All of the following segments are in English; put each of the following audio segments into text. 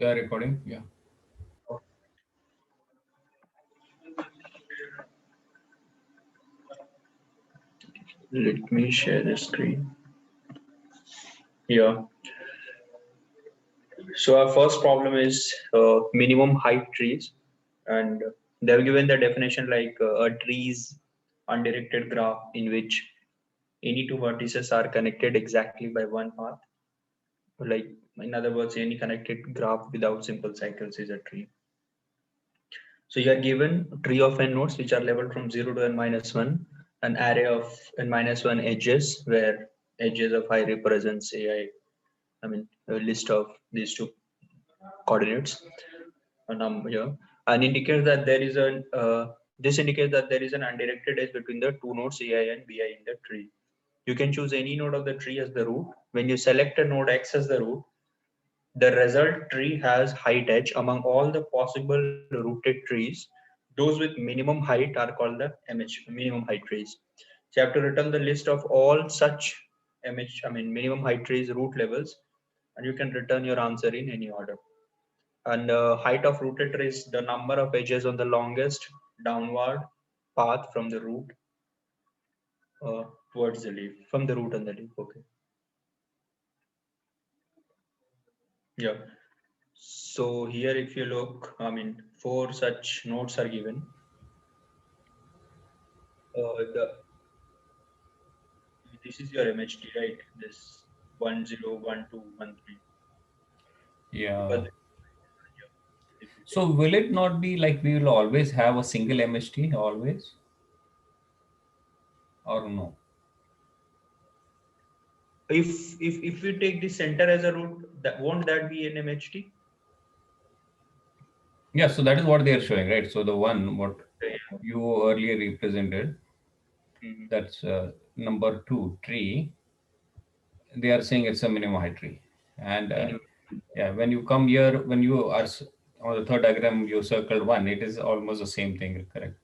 Yeah, recording. Yeah. Let me share the screen. Yeah. So our first problem is minimum height trees, and they've given the definition like a tree's undirected graph in which any two vertices are connected exactly by one path. Like in other words, any connected graph without simple cycles is a tree. So you are given a tree of n nodes which are leveled from 0 to n minus 1, an array of n minus 1 edges where edges of I represents I mean a list of these two coordinates, a number here, and indicates that there is an this indicates that there is an undirected edge between the two nodes ai and bi in the tree. You can choose any node of the tree as the root. When you select a node x as the root, the result tree has height edge among all the possible rooted trees. Those with minimum height are called the MH, minimum height trees. So you have to return the list of all such minimum height trees root levels, and you can return your answer in any order. And height of rooted tree is the number of edges on the longest downward path from the root uh, towards the leaf, from the root and the leaf. Okay. Yeah. So here, if you look, four such nodes are given. The This is your MHT, right? This 101213. Yeah. Because if you So will it not be like we will always have a single MST always, or no? if we take the center as a root, that won't that be an MHT? Yeah. So that is what they are showing, right? So the one what Okay. you earlier represented, Mhm. that's number two tree. They are saying it's a minimum height tree, and Minimum. yeah, when you come here, when you are on the third diagram, you circled one. It is almost the same thing, correct?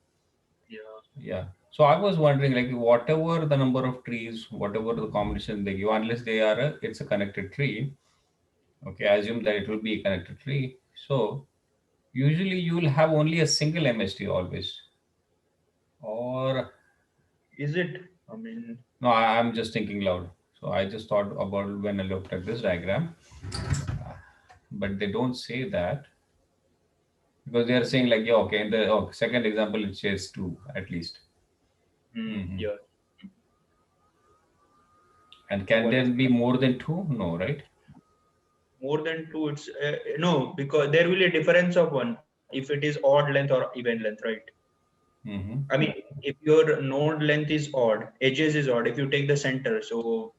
Yeah. Yeah. So I was wondering, like, whatever the number of trees, whatever the combination they give, unless they are it's a connected tree. Okay, I assume that it will be a connected tree. So usually you will have only a single MST always. Or Is it? I mean, no, I'm just thinking loud. So I just thought about when I looked at this diagram, but they don't say that because they are saying like, yeah, okay, in the second example it says two at least. Hmm. yeah. And So can what there is be more than two? No, right? more than two? It's no, because there will be a difference of one if it is odd length or even length, right? Mm-hmm. I mean, if your node length is odd, edges is odd. If you take the center, so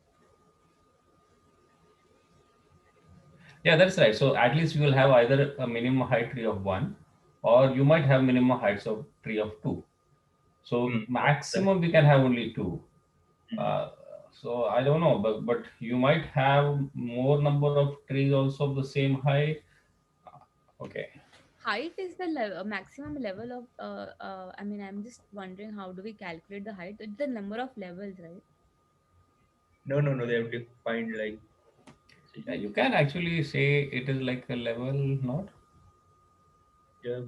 Yeah, that's right. So at least you will have either a minimum height tree of one, or you might have minimum heights of tree of two. So yeah, that, maximum we can have only two. mm. Uh, so I don't know, but you might have more number of trees also of the same height. Okay. Height is the maximum level of I mean, I'm just wondering, how do we calculate the height? It's the number of levels, right? No. They have to find like Yeah, you can actually say it is like a level, not. yeah,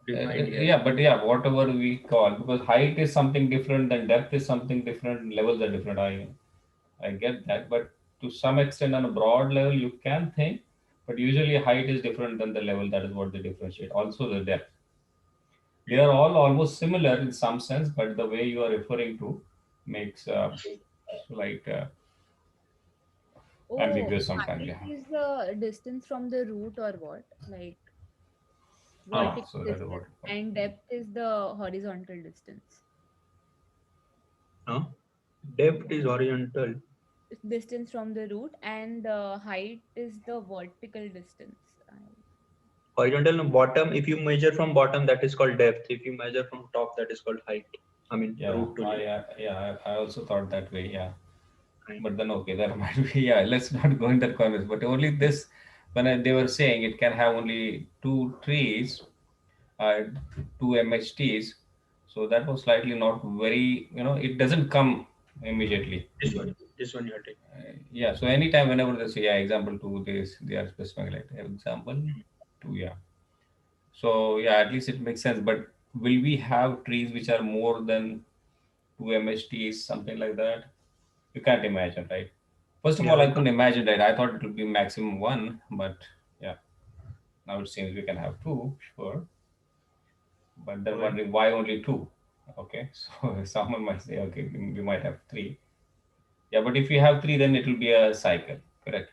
defined here. Yeah, but yeah, whatever we call, because height is something different than depth is something different, levels are different. I get that, but to some extent, on a broad level, you can think, but usually height is different than the level. That is what they differentiate. Also, the depth. They are all almost similar in some sense, but the way you are referring to makes slight Oh, ambiguous sometimes. height Yeah. is the distance from the root or what? Like Ah, vertical so that is what distance, you call. and depth is the horizontal distance. Huh? Depth is horizontal. Distance from the root, and height is the vertical distance. Horizontal and bottom. If you measure from bottom, that is called depth. If you measure from top, that is called height. I mean, Yeah, root to leaf. I also thought that way. Yeah. Right. But then okay, there might be, yeah, let's not go in that conversation, but only this, when they were saying it can have only two trees, uh, two MHTs, so that was slightly not very, it doesn't come immediately. This one you are taking. Yeah, so anytime whenever they say, yeah, example two, this they are specifying like example 2, yeah. So yeah, at least it makes sense. But will we have trees which are more than 2 MHTs, something like that? You can't imagine, right? First of Yeah, all, I we couldn't can't. imagine that. I thought it would be maximum one, but yeah, now it seems we can have two, sure. But then Okay. wondering why only two? Okay, so someone might say, okay, we might have three. Yeah, but if you have three, then it will be a cycle, correct?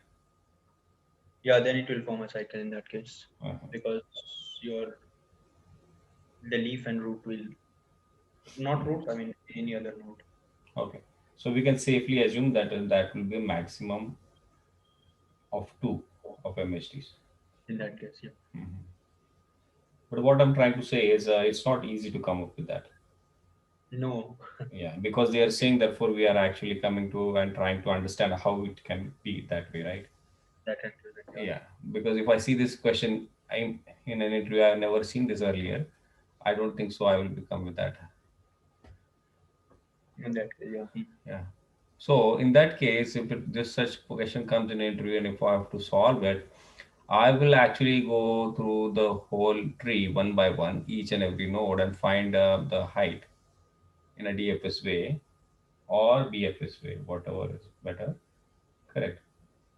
Yeah, then it will form a cycle in that case Uh-huh. because your the leaf and root will not roots. I mean any other node Okay, so we can safely assume that that will be a maximum of two of MHTs. in that case. Yeah. Mhm. But what I'm trying to say is, it's not easy to come up with that. No, Yeah, because they are saying, therefore, we are actually coming to and trying to understand how it can be that way, right? that included. Yeah. Yeah, because if I see this question, I'm in an interview, I've never seen this earlier. I don't think so. I will become with that. In that case, yeah. Yeah. So in that case, if this such question comes in an interview and if I have to solve it, I will actually go through the whole tree one by one, each and every node, and find the height in a DFS way or BFS way, whatever is better. Correct.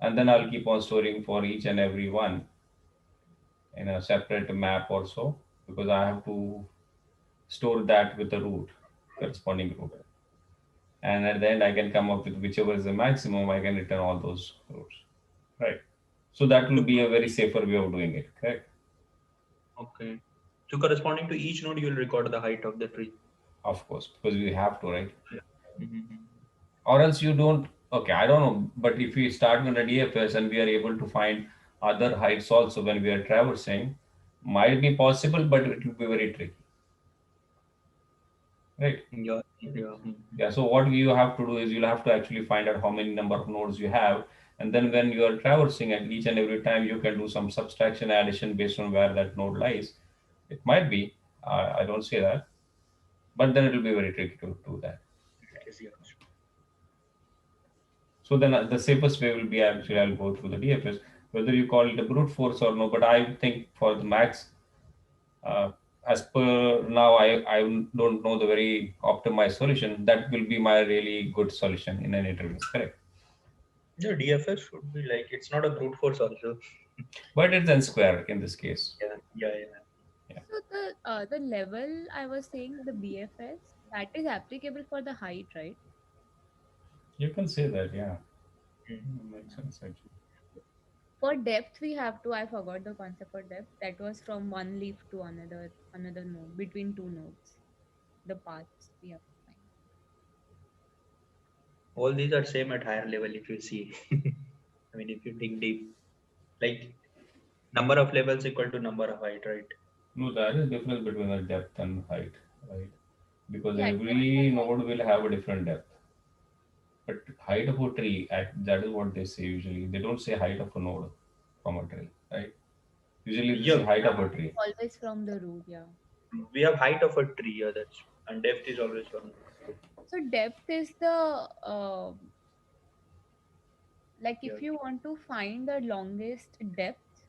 And then I'll keep on storing for each and every one in a separate map also, because I have to store that with the root, corresponding root. And at the end, I can come up with whichever is the maximum, I can return all those roots. Right. So that will So be a very safer way of doing it, correct? okay. So corresponding to each node, you will record the height of the tree. Of course, because we have to, right? Yeah. Mm-hmm. Or else you don't, okay, I don't know, but if we start with a DFS and we are able to find other heights also when we are traversing, might be possible, but it will be very tricky, right? Yeah. Yeah. Yeah, so what you have to do is you'll have to actually find out how many number of nodes you have, and then when you are traversing at each and every time, you can do some subtraction addition based on where that node lies. It might be, I don't say that, but then it will be very tricky to do that. It is, yeah. So then the safest way will be actually I'll go through the DFS, whether you call it a brute force or no. But I think for the max, uh, as per now, I don't know the very optimized solution. That will be my really good solution in an interview. Correct. Yeah, DFS should be like it's not a brute force also. But it's n square in this case. Yeah. Yeah. Yeah. Yeah, So the level I was saying, the BFS, that is applicable for the height, right? you can say that. Yeah, Mm. makes sense actually. For depth, we have to. I forgot the concept for depth. That was from one leaf to another node, between two nodes. The paths we have to find. All these are same at higher level if you see. I mean, if you dig deep, like number of levels equal to number of height, right? No, that is difference between the depth and height, right? Because Yeah, depth every and height. node will have a different depth. But height of a tree, that is what they say usually. They don't say height of a node from a tree, right? Usually they say Yeah, height of a tree. Always from the root, yeah. we have height of a tree. Yeah, that's and depth is always from. So depth is the like Yeah. if you want to find the longest depth,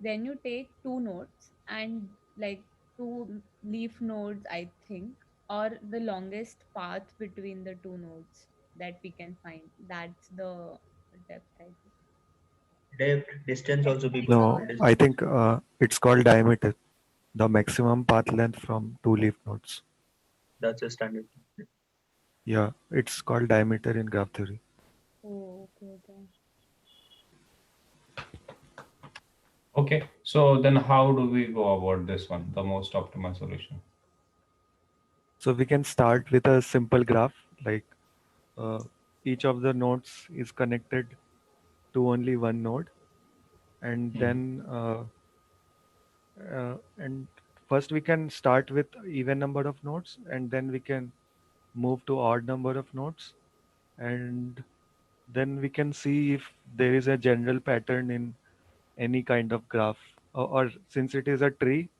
then you take two nodes and like two leaf nodes, I think, or the longest path between the two nodes that we can find. That's the depth, I think. Depth, distance Depth also people and call No, it. I think it's called diameter, the maximum path length from two leaf nodes. That's a standard. Yeah, it's called diameter in graph theory. oh, okay, okay. Okay, so then how do we go about this one, the most optimal solution? So we can start with a simple graph, like uh, each of the nodes is connected to only one node, and Hmm. then and first we can start with even number of nodes, and then we can move to odd number of nodes, and then we can see if there is a general pattern in any kind of graph, or since it is a tree,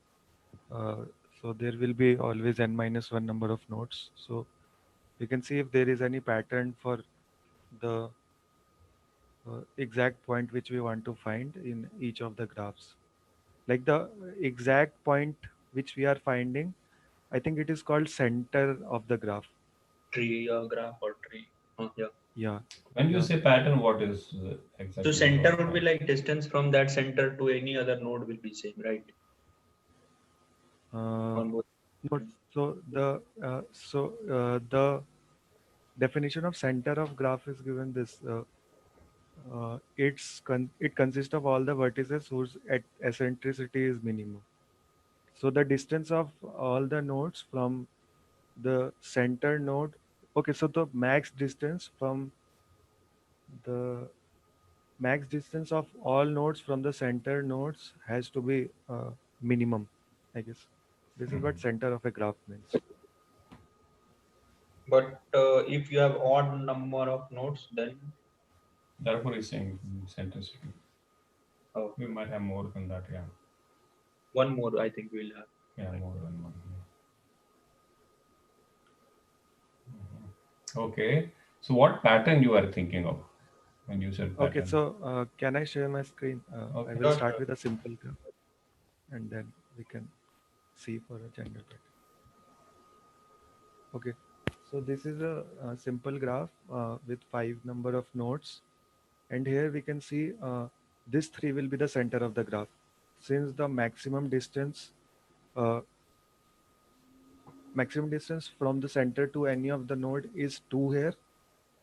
uh, so there will be always n minus 1 number of nodes. So we can see if there is any pattern for the exact point which we want to find in each of the graphs. like the exact point which we are finding. I think it is called center of the graph. Tree graph or tree. Yeah. Yeah. When you Yeah. say pattern, what is So exactly center your would be point? like distance from that center to any other node will be same, right? Uh, On both. no, the definition of center of graph is given this. It consists of all the vertices whose eccentricity is minimum. So the distance of all the nodes from the center node. Okay, so the max distance of all nodes from the center nodes has to be minimum, I guess. This is what center of a graph means. But if you have odd number of nodes, then Therefore, he's saying centricity. oh, We might have more than that, yeah. one more I think we'll have. Yeah, more than one. Okay. So what pattern you are thinking of when you said Okay, pattern? so can I share my screen? I Okay. will Sure, start sure. with a simple graph and then we can see for a general pattern. Okay, so this is a simple graph with 5 number of nodes, and here we can see this 3 will be the center of the graph. Since the uh, maximum distance from the center to any of the node is 2 here,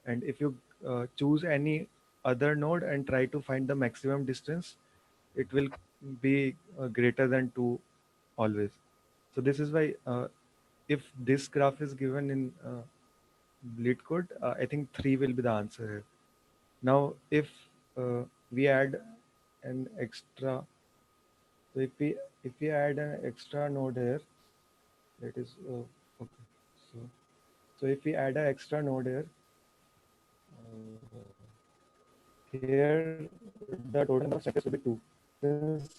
and if you choose any other node and try to find the maximum distance, it will be greater than 2 always. So this is why if this graph is given in LeetCode, I think 3 will be the answer here. Now, if we add an extra, so if we add an extra node here, that is okay. So if we add an extra node here, here the total number of sectors will be 2. Since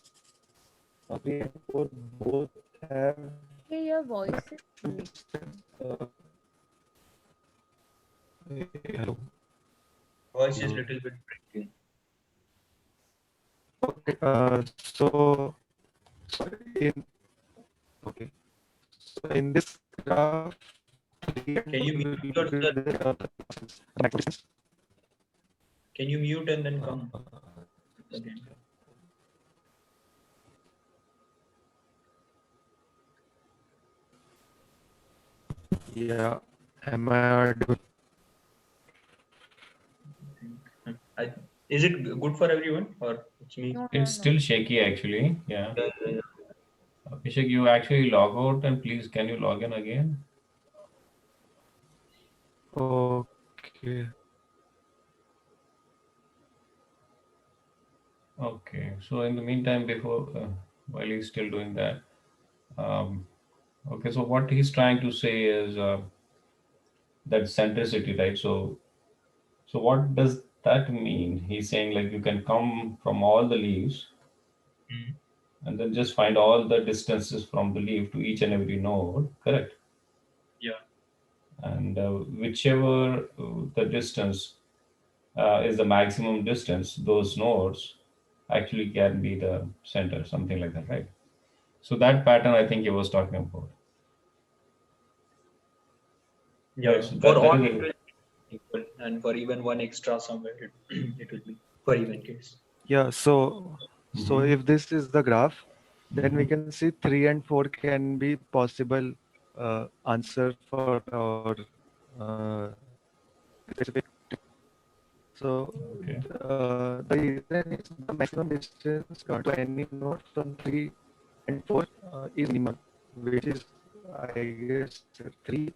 3 and 4 both have Hey, your voice is breaking. uh, hello. Voice is Hello. little bit breaking. Okay, so in okay, so in this graph, 3 and Can 4 you will mute be yourself? the maximum distance. Can you mute and then come again? Yeah, am I audible? I, is it good for everyone or it's me? No, It's still shaky actually. Yeah. Yeah. Abhishek, you actually log out and please can you log in again? Okay. Okay. So in the meantime, before while he's still doing that, um, okay. So what he's trying to say is that centricity, right? So what does that mean? He's saying like you can come from all the leaves Mm. and then just find all the distances from the leaf to each and every node, correct? Yeah. And whichever the distance is the maximum distance, those nodes actually can be the center, something like that, right? So that pattern I think he was talking about. Yeah. Right. So For that all is it will be equal, and for even one extra somewhere, it will be for even case. Yeah, so Mhm. if this is the graph, then we can see 3 and 4 can be possible answer for our specific. So Okay. the reason is the maximum distance to any node from 3 and 4 is minimum, which is I guess 3.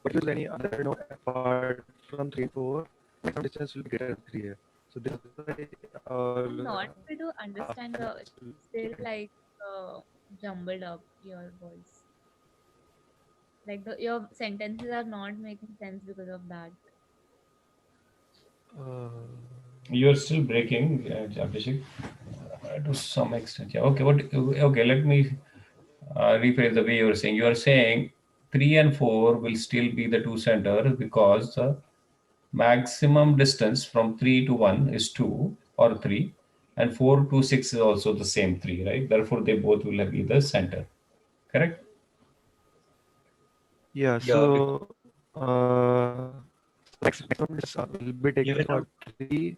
But if you use any other node apart from 3 and 4, maximum distance will be greater than 3 here. So this is why our I'm not able to understand the answers will still be like jumbled up your voice. Like your sentences are not making sense because of that. uh, You're still breaking, Abhishek, to some extent. Yeah. Okay. What? Okay. Let me rephrase the way you were saying. You are saying 3 and 4 will still be the two centers because the maximum distance from 3 to 1 is 2 or 3, and 4 to 6 is also the same 3, right? Therefore they both will be the center, correct? Yeah, Yeah, so maximum distance will be taken even for three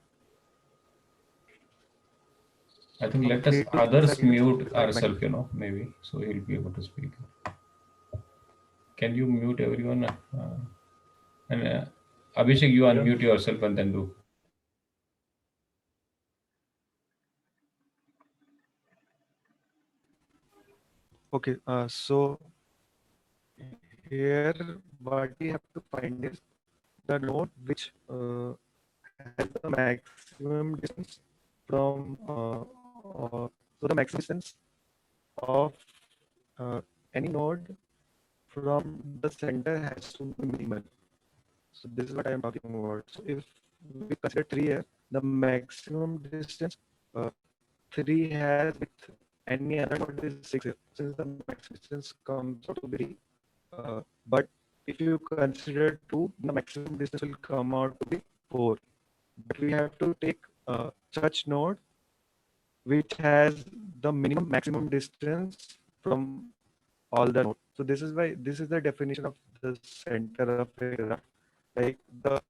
I think from let us 3 to 6, I others guess. mute Is that max? ourselves, maybe, so he'll be able to speak. Can you mute everyone? And Abhishek, you yeah. unmute yourself and then do. Okay, so here what we have to find is the node which has the maximum distance from so the maximum distance of any node from the center has to be minimal. So this is what I am talking about. So if we consider 3 here, the maximum distance uh, 3 has with any other node is 6 here. Since the maximum distance comes out to be 3, but if you consider 2, the maximum distance will come out to be 4. But we have to take such node which has the minimum maximum distance from all the nodes. So this is why this is the definition of the center of a graph. Like the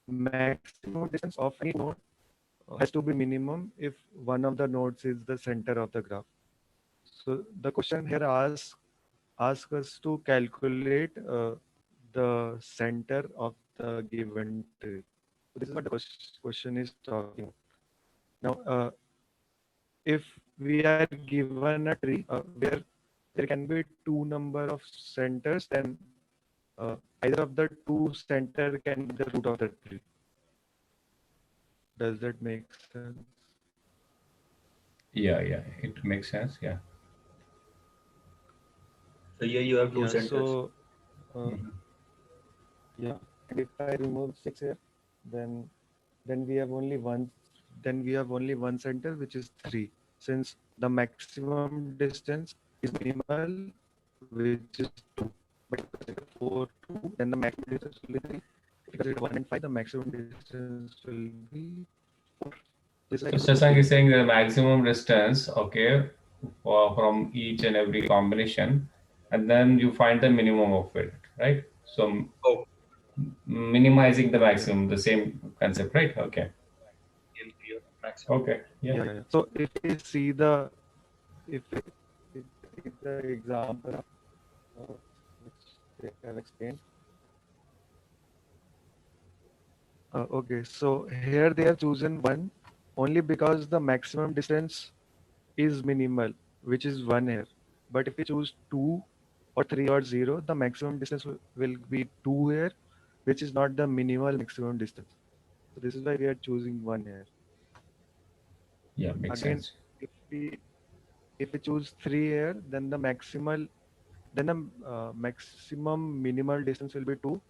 maximum distance of any node has to be minimum if one of the nodes is the center of the graph. So the question here asks us to calculate the center of the given tree. So this is what the question is talking about. Now, if we are given a tree where there can be two number of centers, then either of the two center can be the root of the tree. Does that make sense? Yeah, it makes sense. Yeah. So here you have two Yeah. centers. So Mhm. yeah, and if I remove 6 here, then then we have only one. Then we have only one center, which is 3. Since the maximum distance is minimal, which is 2. But if you consider 4, 2, then the maximum distance will be 3. If you consider 1 and 5, the maximum distance will be 4. This is So like the Shashank is closest. saying the maximum distance, okay, from each and every combination, and then you find the minimum of it, right? So Oh, minimizing the maximum, the same concept, right? Okay. clear. Maximum. Okay. Yeah. Yeah, yeah. So if we see the if we, if we take the example which they have explained. Okay, so here they have chosen 1 only because the maximum distance is minimal, which is 1 here. But if we choose 2 or 3 or 0, the maximum distance will be 2 here, which is not the minimal maximum distance. So this is why we are choosing 1 here. Yeah, makes Again, sense. if we if we choose 3 here, then the maximum minimal distance will be 2.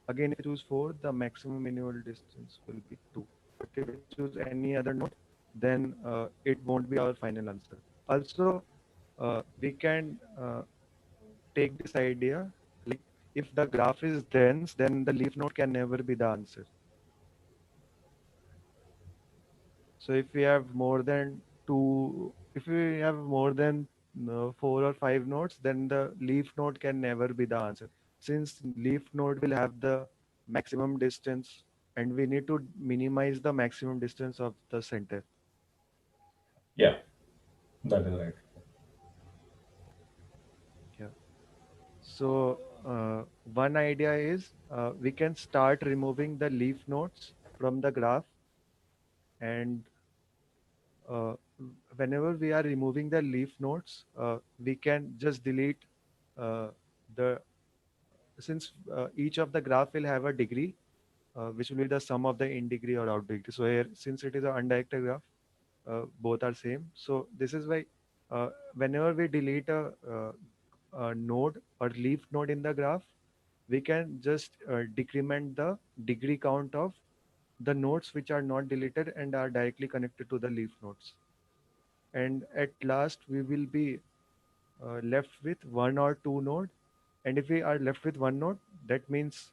Again, if you choose 4, the maximum minimal distance will be 2. But if you choose any other node, then it won't be our final answer. Also, we can take this idea, like if the graph is dense, then the leaf node can never be the answer. So if we have more than if we have more than 4 or 5 nodes, then the leaf node can never be the answer. Since leaf node will have the maximum distance, and we need to minimize the maximum distance of the center. Yeah, that is right. Yeah. So one idea is we can start removing the leaf nodes from the graph, and uh, whenever we are removing the leaf nodes, we can just delete uh, the since each of the graph will have a degree, which will be the sum of the in degree or out degree. So here, since it is an undirected graph, both are same. So this is why whenever we delete a node or leaf node in the graph, we can just decrement the degree count of the nodes which are not deleted and are directly connected to the leaf nodes. And at last, we will be left with 1 or 2 node. And if we are left with 1 node, that means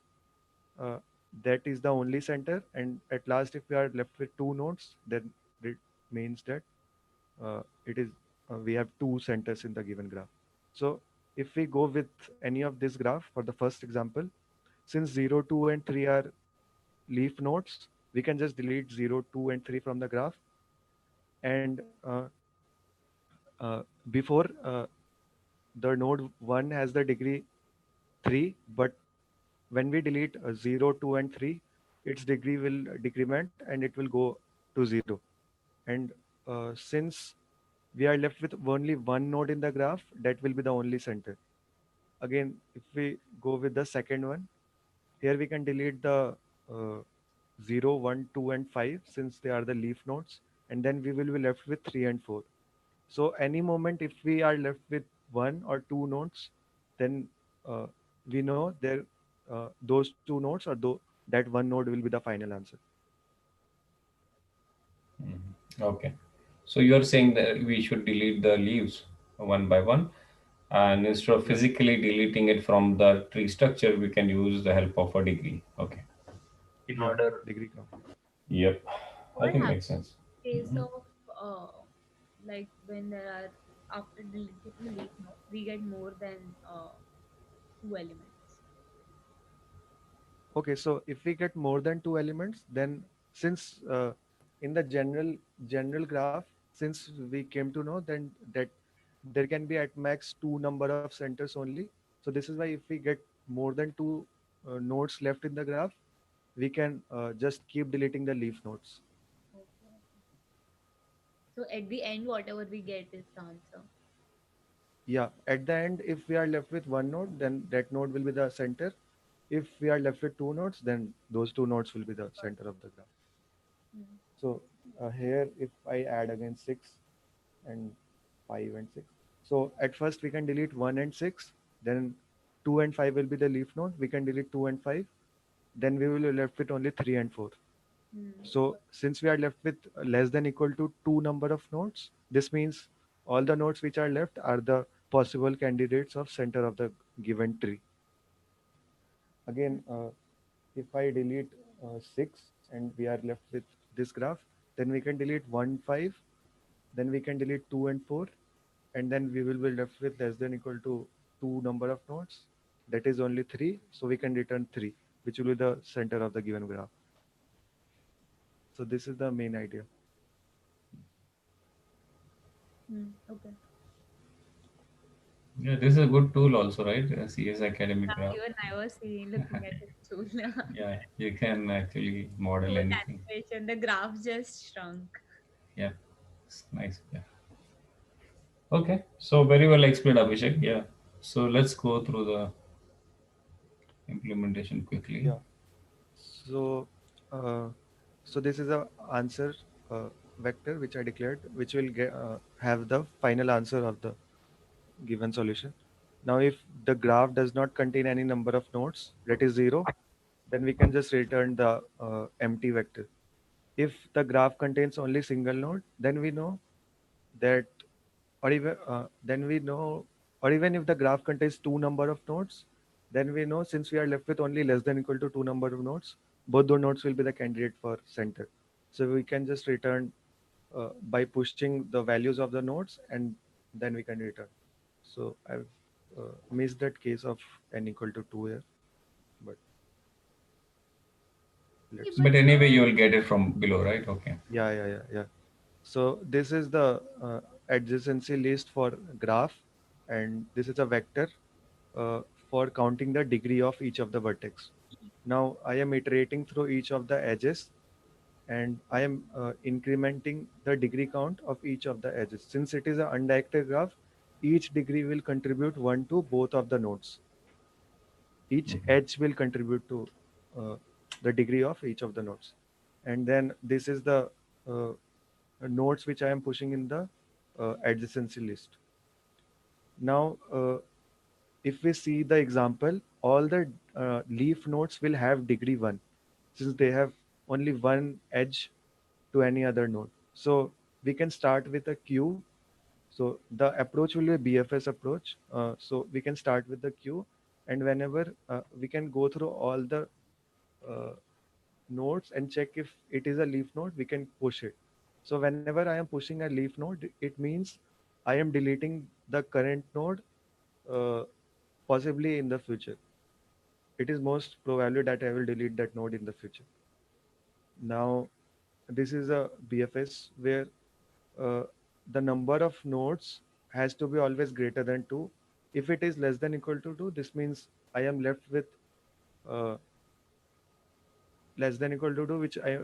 uh, that is the only center. And at last, if we are left with 2 nodes, then means that it is we have two centers in the given graph. So if we go with any of this graph for the first example, since 0, 2, and 3 are leaf nodes, we can just delete 0, 2, and 3 from the graph. And before the node 1 has the degree 3, but when we delete 0, 2, and 3, its degree will decrement and it will go to 0. And since we are left with only one node in the graph, that will be the only center. Again, if we go with the second one, here we can delete the uh, 0, 1, 2, and 5 since they are the leaf nodes, and then we will be left with 3 and 4. So any moment if we are left with one or two nodes, then uh, we know there those two nodes or that one node will be the final answer. Mhm. Okay. So you're saying that we should delete the leaves one by one, and instead of Yeah, physically deleting it from the tree structure, we can use the help of a degree. Okay. in yeah, order. degree count. Yep. I What think happens makes sense. in case Mhm. of like when there are after deleting the leaf node, we get more than two elements. Okay, so if we get more than two elements, then since in the general graph, since we came to know then that there can be at max two number of centers only. So this is why if we get more than two nodes left in the graph, we can just keep deleting the leaf nodes. Okay. So at the end, whatever we get is the answer. Yeah, at the end, if we are left with one node, then that node will be the center. If we are left with two nodes, then those two nodes will be the center of the graph. Hmm. So here, if I add again 6 and 5 and 6. So at first we can delete 1 and 6, then 2 and 5 will be the leaf node. We can delete 2 and 5, then we will be left with only 3 and 4. Hmm. So since we are left with less than equal to 2 number of nodes, this means all the nodes which are left are the possible candidates of center of the given tree. Again, if I delete 6 and we are left with this graph, then we can delete 1, 5, then we can delete 2 and 4, and then we will be left with less than equal to 2 number of nodes. That is only 3, so we can return 3, which will be the center of the given graph. So this is the main idea. Hmm. Okay. Yeah, this is a good tool also, right? CS Academic Yeah, Graph. even I was seeing looking at it too. Yeah, you can actually model Cute anything. animation. The graph just shrunk. Yeah, it's nice. Yeah. Okay, so very well explained, Abhishek. Yeah. So let's go through the implementation quickly. Yeah. So, uh, so this is a answer uh, vector which I declared, which will have the final answer of the given solution. Now, if the graph does not contain any number of nodes, that is 0, then we can just return the empty vector. If the graph contains only single node, then we know that, or even then we know, or even if the graph contains two number of nodes, then we know since we are left with only less than equal to two number of nodes, both those nodes will be the candidate for center. So we can just return by pushing the values of the nodes, and then we can return. So I've missed that case of n equal to 2 here, but Okay, let's but But anyway, you will get it from below, right? Okay. yeah. So this is the adjacency list for graph, and this is a vector uh, for counting the degree of each of the vertex. Now I am iterating through each of the edges, and I am incrementing the degree count of each of the edges. Since it is an undirected graph, each degree will contribute one to both of the nodes. Each Mhm. edge will contribute to uh, the degree of each of the nodes. And then this is the uh, nodes which I am pushing in the adjacency list. Now, if we see the example, all the leaf nodes will have degree 1 since they have only one edge to any other node. So we can start with a queue. So the approach will be a BFS approach. So we can start with the queue, and whenever we can go through all the uh, nodes and check if it is a leaf node, we can push it. So whenever I am pushing a leaf node, it means I am deleting the current node, uh, possibly in the future. It is most probably that I will delete that node in the future. Now, this is a BFS where uh, the number of nodes has to be always greater than 2. If it is less than equal to 2, this means I am left with uh, less than equal to 2,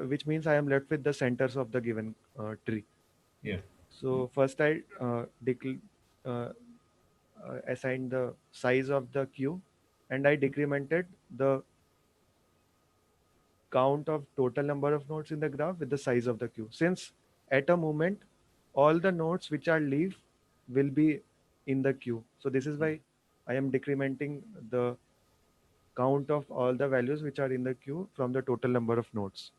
which means I am left with the centers of the given tree. Yeah. So first I uh, assigned the size of the queue, and I decremented the count of total number of nodes in the graph with the size of the queue. Since at a moment, all the nodes which are leaf will be in the queue. So this is why I am decrementing the count of all the values which are in the queue from the total number of nodes.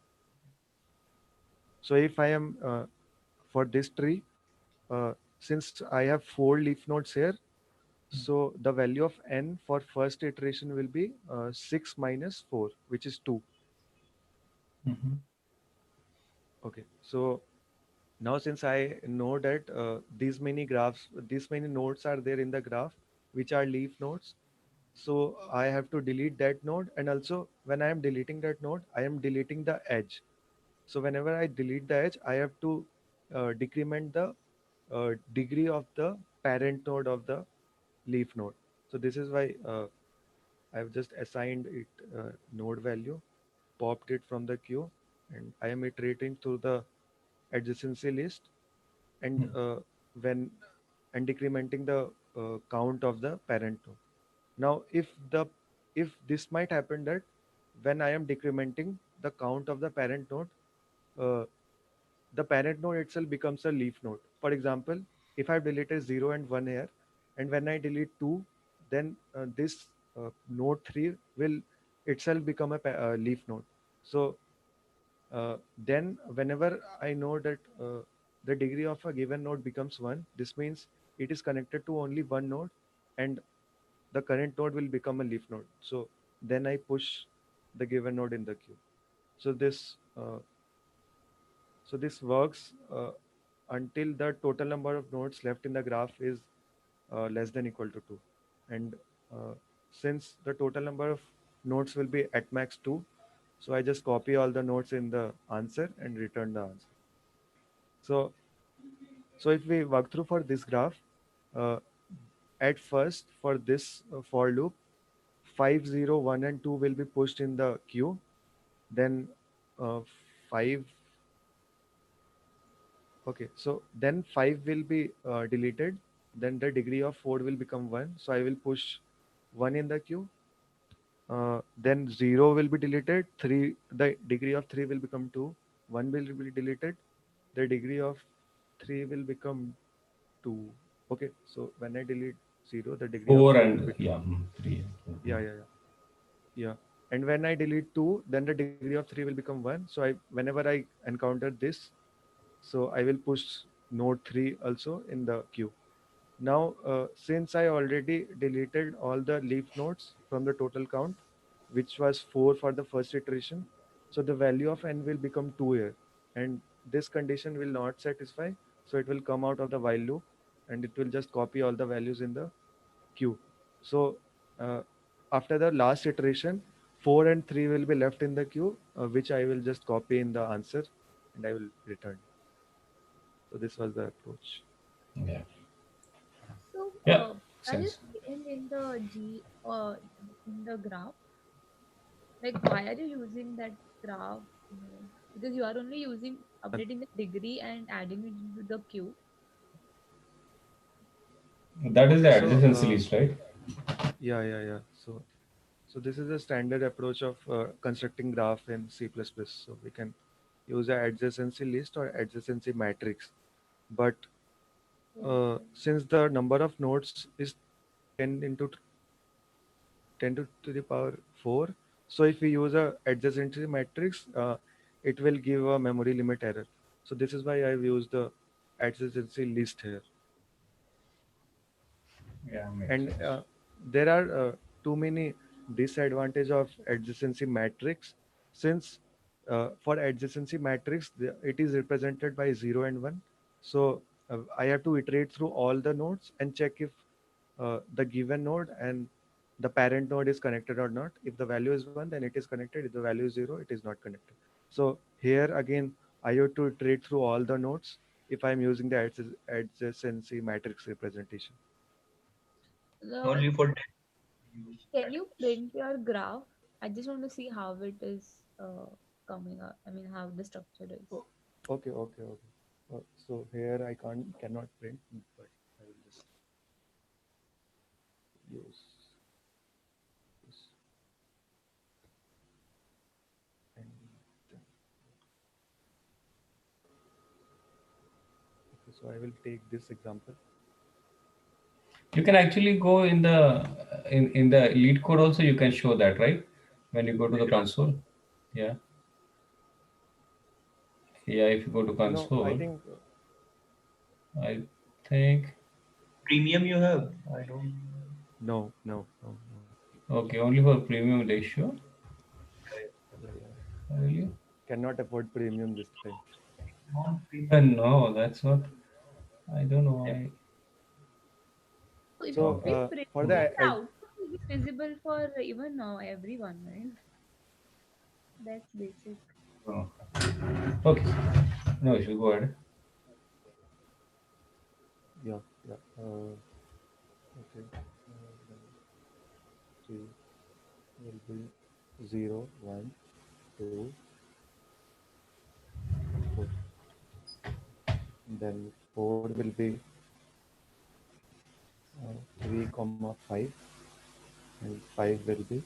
So if I am for this tree, since I have 4 leaf nodes here, so the value of n for first iteration will be 6 minus 4, which is 2. Mhm. Okay, so now since I know that these many nodes are there in the graph, which are leaf nodes, so I have to delete that node. And also when I am deleting that node, I am deleting the edge. So whenever I delete the edge, I have to decrement the degree of the parent node of the leaf node. So this is why I've just assigned it node value, popped it from the queue, and I am iterating through the adjacency list, and when and decrementing the count of the parent node. Now, if this might happen that when I am decrementing the count of the parent node, uh, the parent node itself becomes a leaf node. For example, if I've deleted 0 and 1 here, and when I delete 2, then this node 3 will itself become a leaf node. So then whenever I know that the degree of a given node becomes 1, this means it is connected to only one node, and the current node will become a leaf node. So then I push the given node in the queue. So this works until the total number of nodes left in the graph is less than equal to 2. And uh, since the total number of nodes will be at max 2, so I just copy all the nodes in the answer and return the answer. So, so if we work through for this graph, uh, at first for this for loop, 5, 0, 1, and 2 will be pushed in the queue. Then 5, okay, so then 5 will be deleted. Then the degree of 4 will become 1. So I will push 1 in the queue. Then 0 will be deleted. 3, the degree of 3 will become 2. 1 will be deleted. The degree of 3 will become 2. Okay, so when I delete 0, the degree of 4 3 will and be 2. yeah, 3. Yeah, yeah, yeah. Yeah. And when I delete 2, then the degree of 3 will become 1. So whenever I encounter this, so I will push node 3 also in the queue. Now, since I already deleted all the leaf nodes from the total count, which was 4 for the first iteration, so the value of n will become 2 here. And this condition will not satisfy, so it will come out of the while loop, and it will just copy all the values in the queue. So uh, after the last iteration, 4 and 3 will be left in the queue, which I will just copy in the answer, and I will return. So this was the approach. Yeah. So, Yeah. are you Sense. saying in the in the graph, like why are you using that graph? Because you are only using updating the degree and adding it into the queue. That is the So adjacency list, right? yeah, yeah, yeah. So this is a standard approach of constructing graph in C++. So we can use a adjacency list or adjacency matrix. But since the number of nodes is 10 into 10 to the power 4, so if we use a adjacency matrix, it will give a memory limit error. So this is why I've used the adjacency list here. Yeah, makes And sense. there are too many disadvantage of adjacency matrix, since for adjacency matrix, it is represented by 0 and 1. So I have to iterate through all the nodes and check if the given node and the parent node is connected or not. If the value is 1, then it is connected. If the value is 0, it is not connected. So here again, I have to iterate through all the nodes if I'm using the adjacency matrix representation. So, Only for can you print your graph? I just want to see how it is coming up. I mean, how the structure is. Oh, okay. So here I cannot print, but I will just use this. And okay, so I will take this example. You can actually go in the lead code also. You can show that, right? When you go to the console. Yeah. Yeah. If you go to No, I console, think I think premium you have. I don't. no. okay. Only for premium they show. Yeah. Really? Cannot afford premium this time. No, that's not. I don't know why. So if So we Okay. print for it, the the output will be visible for even everyone, right? That's basic. Oh. Okay. No issue. Go ahead. yeah. Okay. 3 will be 0, 1, 2, 4. Then 4 will be 3, comma 5, and 5 will be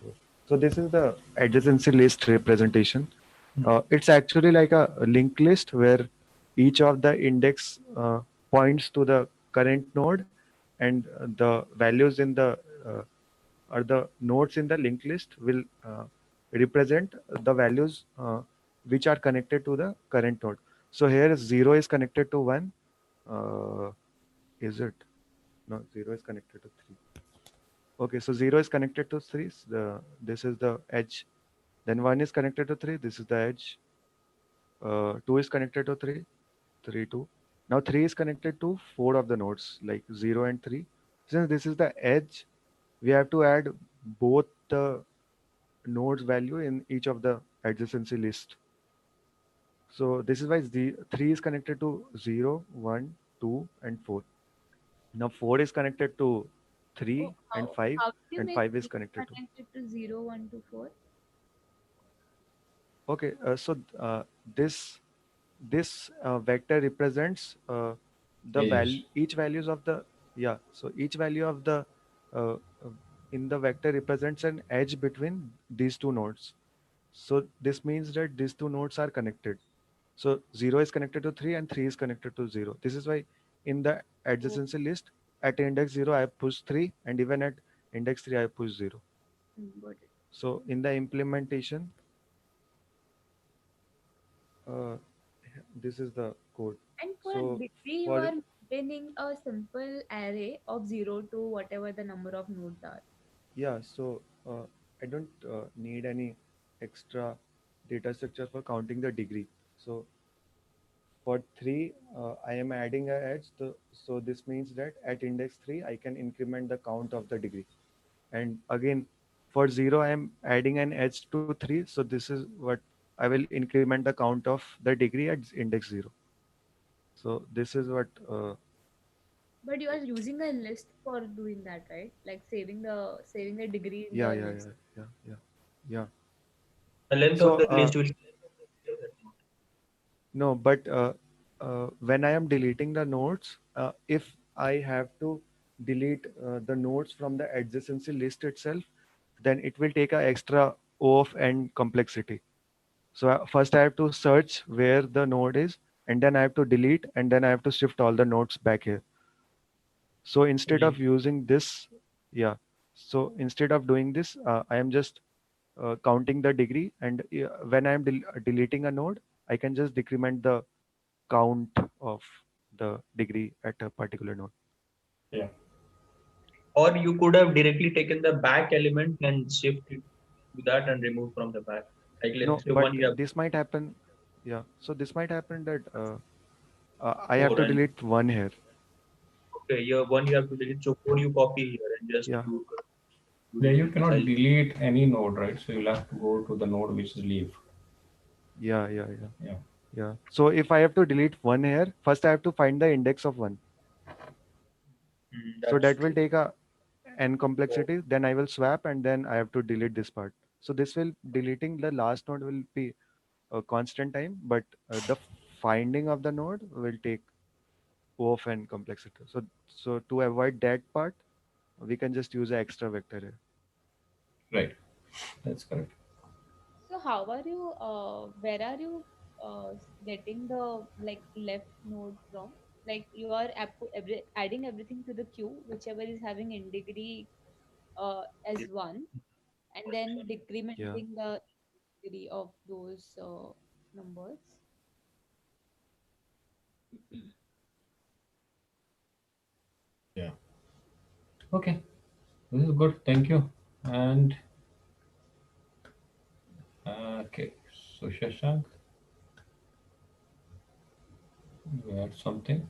4. So this is the adjacency list representation. It's actually like a linked list where each of the index points to the current node, and the values in the or the nodes in the linked list will represent the values which are connected to the current node. So here 0 is connected to 1. Uh, is it? No, 0 is connected to 3. Okay, so 0 is connected to 3. This is the edge. Then 1 is connected to 3. This is the edge. 2 is connected to 3. 3, 2. Now 3 is connected to 4 of the nodes, like 0 and 3. Since this is the edge, we have to add both the nodes value in each of the adjacency list. So this is why 3 is connected to 0, 1, 2, and 4. Now 4 is connected to 3 Oh, and how 5, how do you and make 5 is this connected to. connected to 0, 1 to 4? Okay, so this vector represents the Edges. value, each values of the, yeah. So each value of the uh, uh, in the vector represents an edge between these two nodes. So this means that these two nodes are connected. So 0 is connected to 3 and 3 is connected to 0. This is why in the Oh, adjacency list at index 0 I push 3, and even at index 3 I push 0. got it. So in the implementation, uh, this is the code. And for So degree, you for, are maintaining a simple array of 0 to whatever the number of nodes are. yeah, so I don't need any extra data structure for counting the degree. So for 3, I am adding a edge. So this means that at index 3, I can increment the count of the degree. And again, for 0, I am adding an edge to 3. So this is what I will increment the count of the degree at index 0. So this is what, But you are using a list for doing that, right? Like saving the degree in yeah, the yeah, list. yeah, yeah, yeah, yeah. The length So of the list will. no, but when I am deleting the nodes, if I have to delete the nodes from the adjacency list itself, then it will take a extra O of n complexity. So first I have to search where the node is, and then I have to delete, and then I have to shift all the nodes back here. So instead of using this, yeah. So instead of doing this, I am just counting the degree, and when I am deleting a node, I can just decrement the count of the degree at a particular node. Yeah. Or you could have directly taken the back element and shift it to that and remove from the back. Like No, let's say but one you have this might happen. Yeah, so this might happen that I have four, to and delete one here. okay, one you have to delete. So four you copy here and just Yeah, do Yeah, you delete this. cannot delete any node, right? So you'll have to go to the node which is leaf. yeah. Yeah. Yeah. So if I have to delete one here, first I have to find the index of one. So That's that will true. take a n Oh, complexity. Then I will swap and then I have to delete this part. So this will deleting the last node will be a constant time, but the finding of the node will take O of n complexity. So to avoid that part, we can just use an extra vector here. Right. That's correct. So how are you? Where are you getting the like left node from? Like you are adding everything to the queue, whichever is having in degree as one, and then Yeah. decrementing the degree of those numbers. Yeah. Okay. This is good. Thank you. And okay. So Shashank, you had something?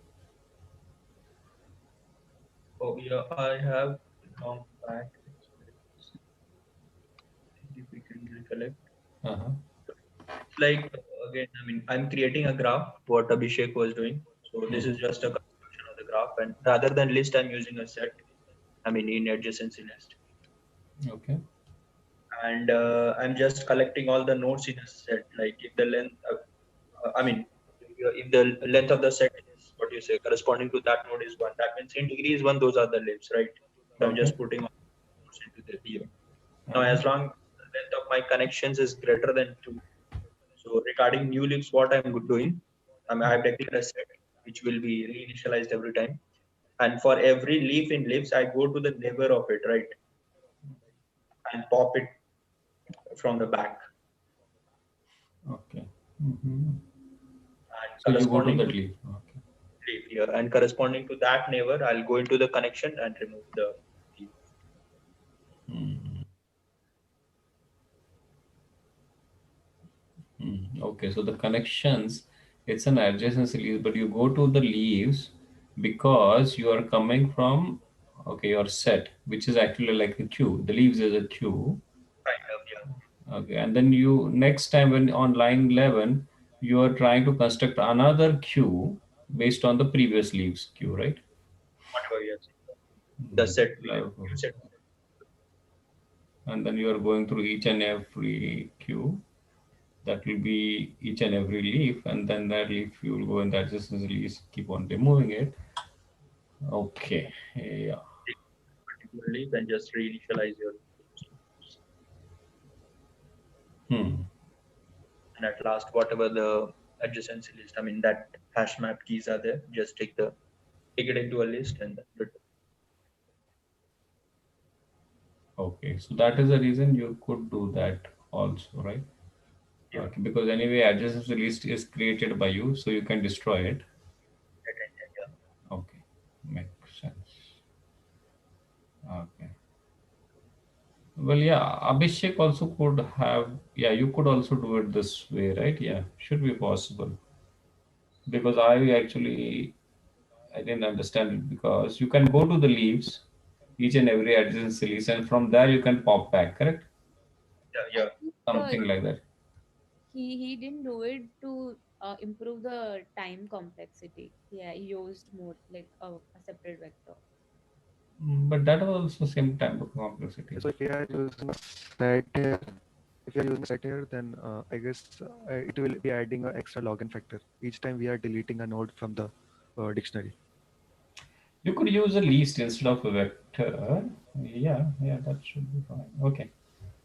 oh yeah, I have long back. If we can recollect. Uh-huh. It's like again, I mean, I'm creating a graph. What Abhishek was doing. So this is Mm-hmm. just a construction of the graph, and rather than list, I'm using a set. I mean, in adjacency list, Okay. and I'm just collecting all the nodes in a set. Like if the length, I mean, if the length of the set is what you say corresponding to that node is one, that means in degree is one. Those are the lives, right? So I'm Okay. just putting all the nodes into the here. Now, Uh-huh. as long as the length of my connections is greater than two, so regarding new leaves, what I'm doing, I have declared a set which will be reinitialized every time. And for every leaf in leaves, I go to the neighbor of it, right, and pop it from the back. Okay. Mm-hmm. And So you go to corresponding that to leaf. Okay. leaf here, and corresponding to that neighbor, I'll go into the connection and remove the leaf. Mm-hmm. Okay. So the connections, it's an adjacency leaf, but you go to the leaves because you are coming from okay your set, which is actually like a queue. The leaves is a queue. Kind of, yeah. Okay, and then you next time when on line 11, you are trying to construct another queue based on the previous leaves queue, right? Whatever you have said. The set will Like, new set. and then you are going through each and every queue. That will be each and every leaf, and then that leaf you will go in the adjacent leaves, keep on removing it. Okay, yeah. Particular leaf and just reinitialize your leaves. Hmm. And at last, whatever the adjacency list, I mean that hash map keys are there, just take it into a list and then return. Okay, so that is the reason you could do that also, right? Yeah, Okay, because anyway, adjacency list is created by you, so you can destroy it. that end, yeah. Okay, makes sense. Okay. Well, yeah, Abhishek also could have, yeah, you could also do it this way, right? Yeah, should be possible. Because I didn't understand it because you can go to the leaves, each and every adjacent leaves, and from there you can pop back, correct? Yeah, I yeah. think Something like that. he didn't do it to improve the time complexity. Yeah, he used more like a separate vector. But that was also same time of complexity. So if we are using a set here, if we are using a set here, then I guess it will be adding an extra log factor each time we are deleting a node from the dictionary. You could use a list instead of a vector. Yeah, that should be fine. Okay.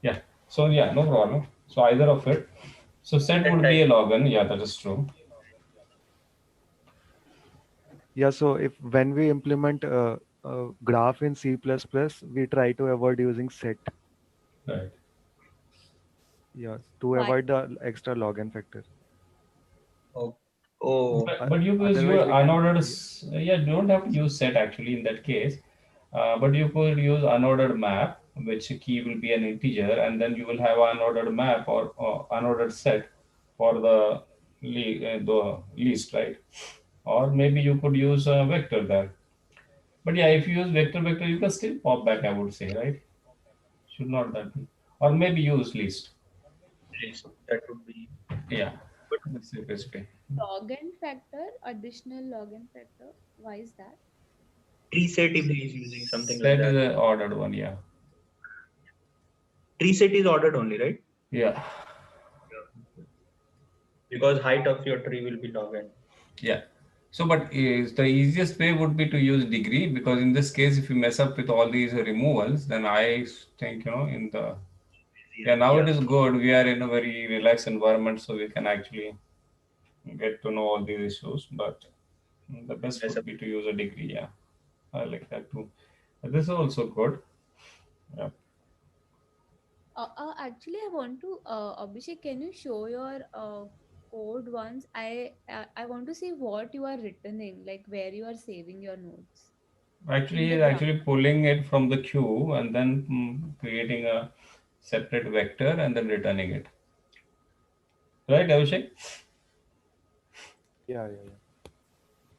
Yeah. So yeah, no problem. So either of it. So set Set would be type. a login. Yeah, that is true. Yeah, so if when we implement a graph in C++, we try to avoid using set. Right. Yeah, to Why? avoid the extra log factor. Oh, oh, But you use your Otherwise, we can. unordered, Yeah, yeah, you don't have to use set actually in that case. But you could use unordered map, which key will be an integer, and then you will have an unordered map or unordered set for the list, right? Or maybe you could use a vector there. But yeah, if you use vector, you can still pop back, I would say, right? Should not that be? Or maybe use list. List. That would be Yeah, good. that's the best way. Log n factor, additional log n factor. Why is that? Tree set if he is using something like Set is that. an ordered one, yeah. Tree set is ordered only, right? Yeah, Yeah. Because height of your tree will be log n. yeah. So, but is the easiest way would be to use degree, because in this case, if you mess up with all these removals, then I think, in the, yeah, Easier. now Yeah. it is good. We are in a very relaxed environment, so we can actually get to know all these issues. But the best Mess would up. be to use a degree. Yeah, I like that too. But this is also good. Yeah. Actually, I want to, Abhishek, can you show your code once? I want to see what you are returning, like where you are saving your notes Actually, in the he's graph. actually pulling it from the queue and then creating a separate vector and then returning it. Right, Abhishek? Yeah, yeah, yeah.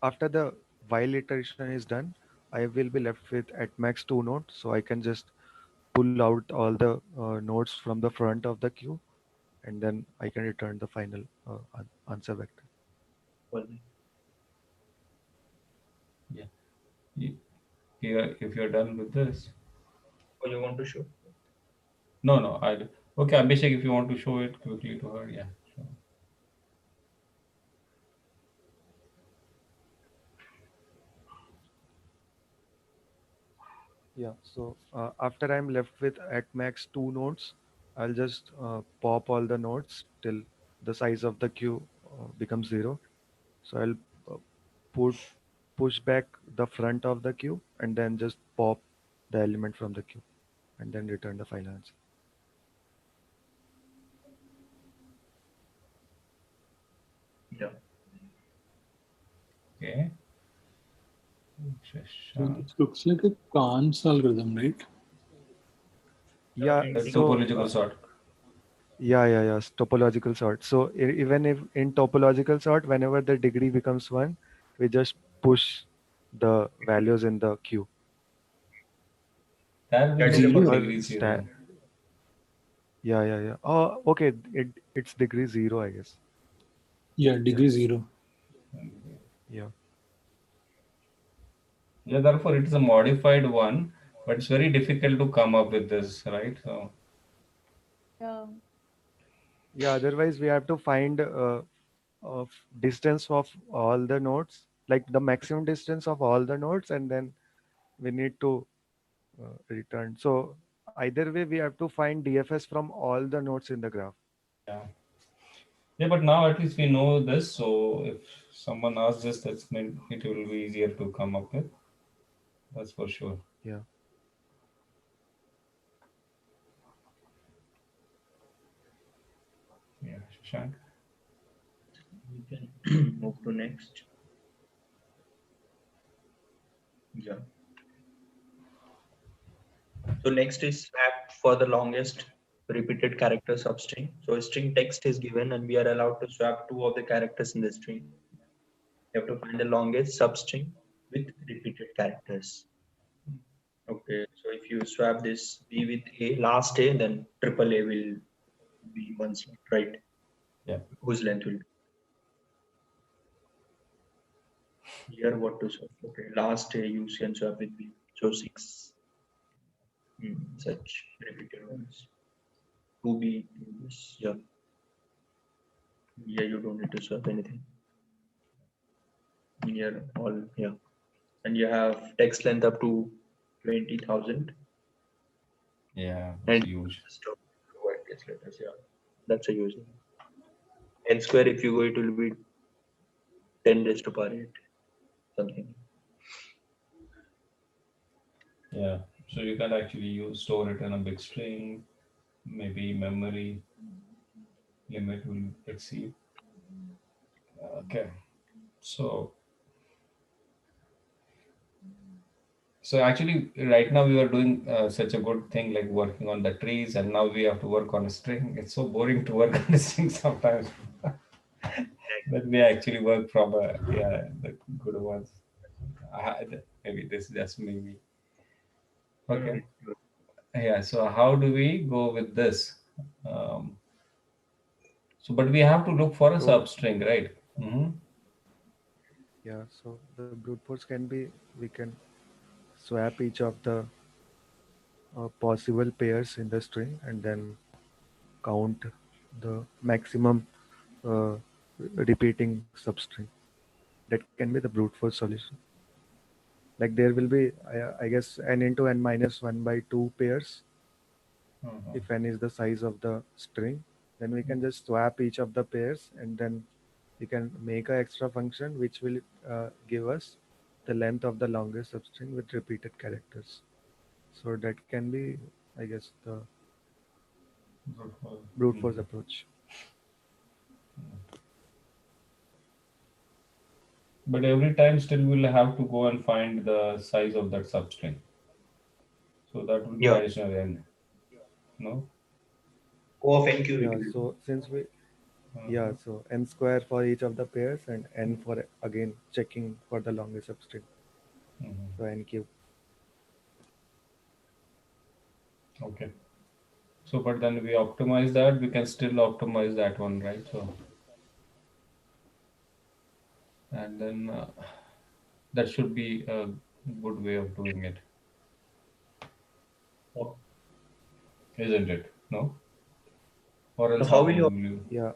After the while iteration is done, I will be left with at max two nodes, so I can just pull out all the nodes from the front of the queue, and then I can return the final answer vector. Well, Yeah. You- Here, if you're done with this. oh, you want to show? No, no, I. Okay, Abhishek, if you want to show it quickly to her, yeah. Sure. Yeah, so after I'm left with at max two nodes, I'll just pop all the nodes till the size of the queue becomes zero. So I'll uh, put push back the front of the queue and then just pop the element from the queue and then return the final answer. Yeah. Okay. So Shashank. this looks like a Kahn's algorithm, right? Yeah, In The so topological sort. yeah, topological sort. So even if in topological sort, whenever the degree becomes one, we just push the values in the queue. That will That look is like about Zero. Or degree zero. yeah. Oh, okay. It's degree zero, I guess. Yeah, Yeah, degree zero. yeah. Yeah, therefore it is a modified one, but it's very difficult to come up with this, right? So, Yeah. Yeah, otherwise we have to find of distance of all the nodes, like the maximum distance of all the nodes, and then we need to return. So either way, we have to find DFS from all the nodes in the graph. yeah. Yeah, but now at least we know this. So if someone asks this, that's meant it will be easier to come up with. That's for sure. Yeah. Yeah, Shashank. we can move to next. Yeah. So next is swap for the longest repeated character substring. So a string text is given and we are allowed to swap two of the characters in the string. You have to find the longest substring with repeated characters. Okay, so if you swap this B with A, last A, then triple A will be one slot, right? Yeah. Whose length will be here? What to swap? Okay, last A you can swap with B. So six. Such repeated ones. 2B, this, yeah. Yeah, you don't need to swap anything. Here, all, yeah. And you have text length up to 20,000 Yeah, it's and huge. stop provide text letters, yeah. That's a user. N square, if you go, it will be 10 raised to power 8, something. Yeah. So you can actually use store it in a big string, maybe memory limit will exceed. Okay. So So actually, right now we are doing such a good thing like working on the trees, and now we have to work on a string. It's so boring to work on a string sometimes. But we actually work from the good ones. Maybe this is just maybe. Okay. Yeah. So how do we go with this? Um, but we have to look for a So substring, right? Mm-hmm. yeah, so the brute force can be, we can swap each of the possible pairs in the string and then count the maximum uh, repeating substring. That can be the brute force solution. Like there will be, I guess, n into n minus 1 by 2 pairs. Uh-huh. If n is the size of the string, then we can just swap each of the pairs and then we can make an extra function which will give us the length of the longest substring with repeated characters. So that can be, I guess, the brute force Mhm. approach. But every time still we'll have to go and find the size of that substring. So that will be Yeah. additional n, no? O of n cube it Yeah, will be. so since we, yeah, Uh-huh. so n square for each of the pairs and n for again checking for the longest substring. Mhm. So n cube. Okay. So, but then we optimize that, we can still optimize that one, right? So, and then that should be a good way of doing it, Oh. isn't it? No? Or So else how how will will you? you? Yeah,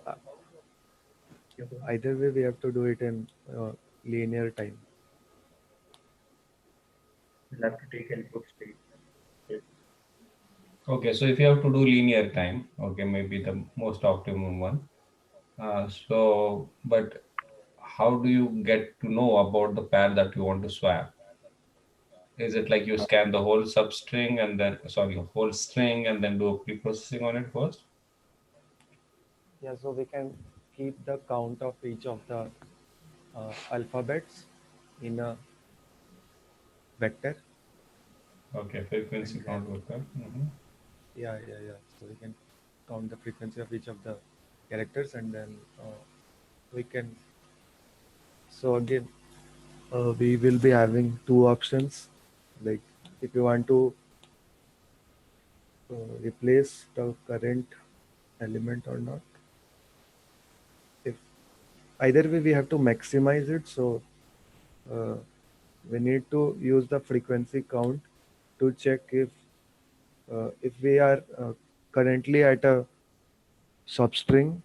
Yeah, either way we have to do it in linear time. you'll have to take input state. Yes. Okay, so if you have to do linear time, okay, maybe the most optimum one. But how do you get to know about the pair that you want to swap? Is it like you scan the whole substring and then, sorry, whole string and then do a pre-processing on it first? Yeah, so we can keep the count of each of the alphabets in a vector Okay, frequency and then count worker. Mm-hmm. yeah. So we can count the frequency of each of the characters and then we can. So again, we will be having two options. Like if you want to replace the current element or not. If either way we have to maximize it. So uh, we need to use the frequency count to check if we are currently at a substring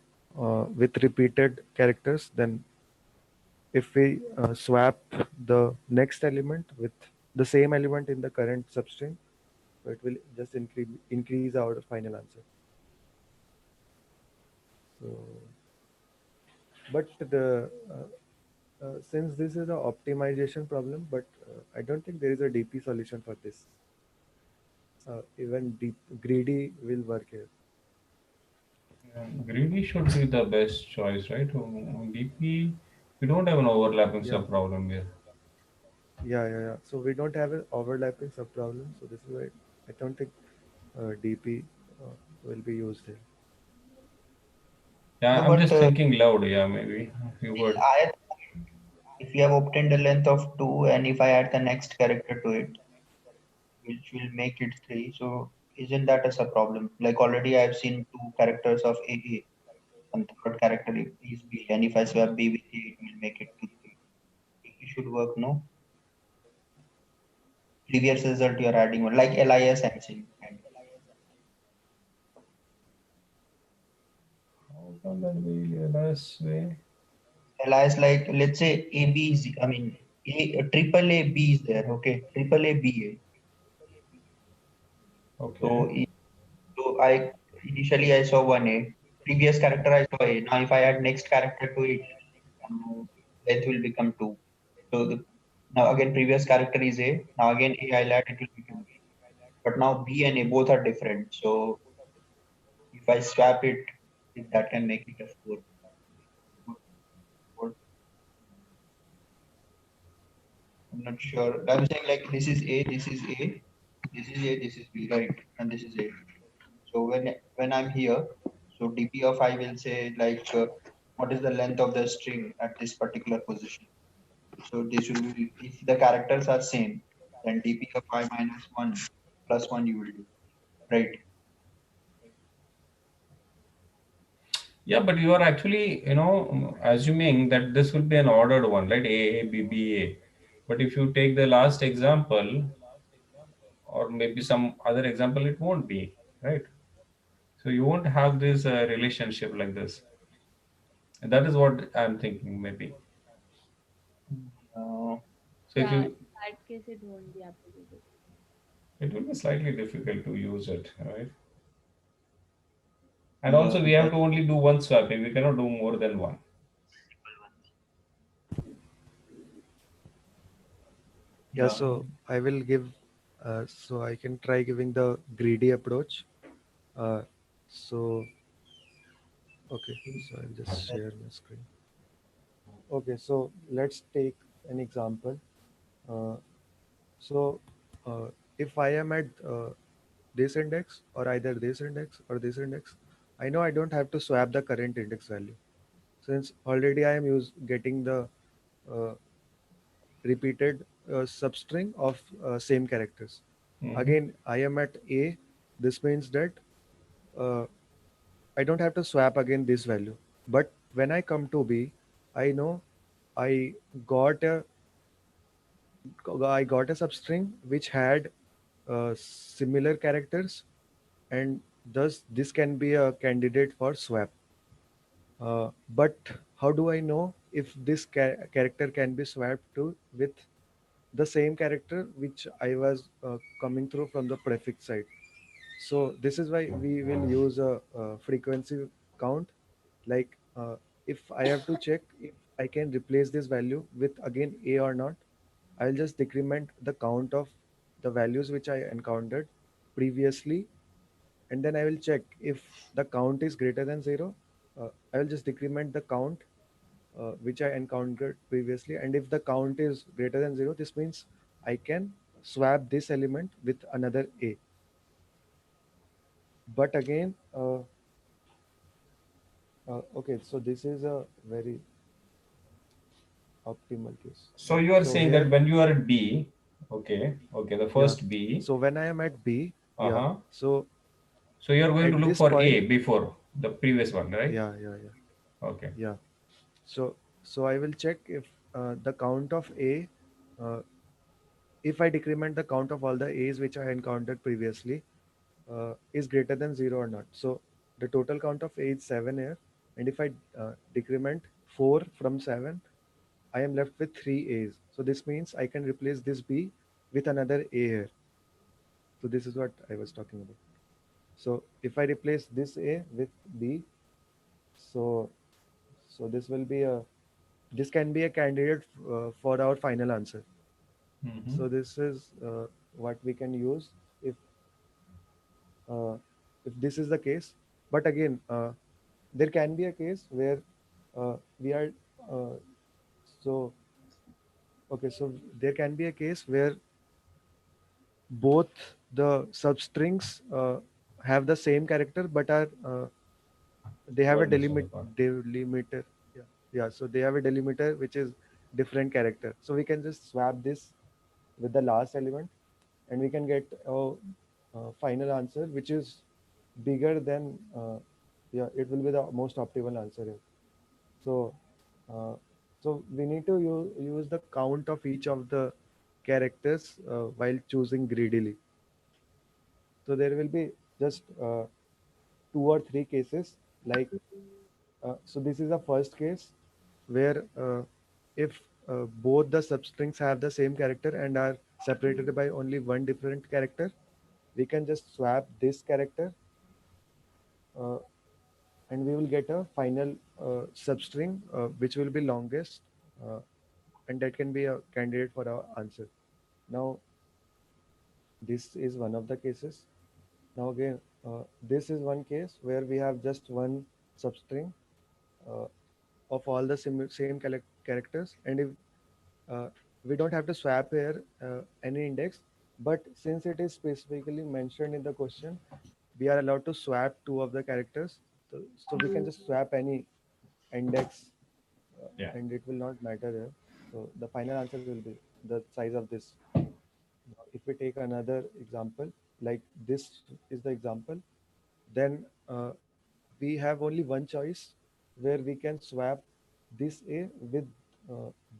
with repeated characters, then if we swap the next element with the same element in the current substring, so it will just increase our final answer. So, but the since this is an optimization problem, but I don't think there is a DP solution for this. Even deep, greedy will work here. Greedy should be the best choice, right? DP, we don't have an overlapping Yeah, sub problem here. yeah. So we don't have an overlapping sub problem. So this is why I don't think DP will be used here. Yeah, No, I'm but just thinking loud. Yeah, maybe you heard. I if you have obtained a length of 2 and if I add the next character to it, which will make it 3, so isn't that as a problem? Like already I've seen two characters of AA and third character is B, and if I swap B with A, it will make it to 3. It should work, no? Previous result you're adding one, like LIS I'm saying. And How can that be a less way? LIS like let's say AB is, I mean, triple A B is there, okay? Triple A B A. Okay. So So I initially I saw one A. Previous character I saw A. Now if I add next character to it, length will become 2. So now again previous character is A. Now again A I'll add it will become B. But now B and A both are different. So if I swap it, if that can make it a 4. I'm not sure. I'm saying like this is A, this is A, this is A, this is B, right? And this is A. So when I'm here, so dp of I will say like what is the length of the string at this particular position. So this will be if the characters are same, then dp of I minus one plus one you will do, right? Yeah, but you are actually, assuming that this will be an ordered one, right? A, B, B, A. But if you take the last example, or maybe some other example, it won't be, right? So you won't have this relationship like this. And that is what I'm thinking, maybe. Uh, So if Yeah, in you, that case, it won't be applicable. it will be slightly difficult to use it, right? And yeah, also, we have that to only do one swapping. We cannot do more than one. Yeah, yeah. so I will give, so I can try giving the greedy approach. Uh, so, okay, so I'll just share my screen. Okay, so let's take an example. Uh, so, if I am at this index or either this index or this index, I know I don't have to swap the current index value since already I am getting the uh, repeated substring of same characters. Hmm. Again, I am at A. This means that uh, I don't have to swap again this value. But when I come to B, I know I got a I got a substring which had similar characters, and thus this can be a candidate for swap. But how do I know if this character can be swapped to with the same character which I was coming through from the prefix side? So this is why we will use a frequency count. Like if I have to check if I can replace this value with again A or not, I'll just decrement the count of the values which I encountered previously, and then I will check if the count is greater than zero. I will just decrement the count which I encountered previously, and if the count is greater than zero, this means I can swap this element with another A. But again, okay, so this is a very optimal case. So you are So saying that here, when you are at B, okay, the yeah. first B, So when I am at B, yeah. uh-huh. So So you are going to at look this for A point, before the previous one, right? yeah. Okay. Yeah. So I will check if the count of A, uh, if I decrement the count of all the A's which I encountered previously, is greater than zero or not. So the total count of A is seven here, and if I decrement four from seven, I am left with three A's. So this means I can replace this B with another A here. So this is what I was talking about. So if I replace this A with B, so this will be a this can be a candidate for our final answer. Hmm. So this is what we can use if uh, this is the case. But again, there can be a case where we are uh, so okay. So there can be a case where both the substrings have the same character but are they have a One distance apart. delimiter. Yeah, so they have a delimiter which is different character, so we can just swap this with the last element and we can get a final answer which is bigger than yeah, it will be the most optimal answer here. So uh, so we need to use the count of each of the characters while choosing greedily. So there will be just two or three cases. Like so this is the first case where if both the substrings have the same character and are separated by only one different character, we can just swap this character uh, and we will get a final substring which will be longest, uh, and that can be a candidate for our answer. Now this is one of the cases. Now again, this is one case where we have just one substring uh, of all the same characters, and if we don't have to swap here any index, but since it is specifically mentioned in the question, we are allowed to swap two of the characters. So we can just swap any index Yeah. and it will not matter here. So the final answer will be the size of this. If we take another example, like this is the example, then we have only one choice where we can swap this A with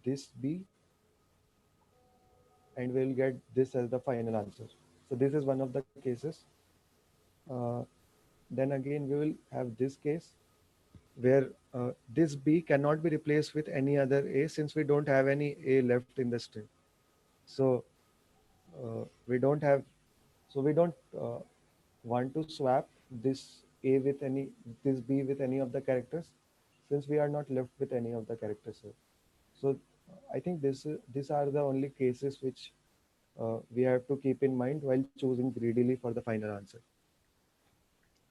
this B, and we'll get this as the final answer. So this is one of the cases. Uh, then again, we will have this case where this B cannot be replaced with any other A since we don't have any A left in the string. So we don't have, so we don't want to swap this A with any, this B with any of the characters since we are not left with any of the characters here. So I think these are the only cases which we have to keep in mind while choosing greedily for the final answer.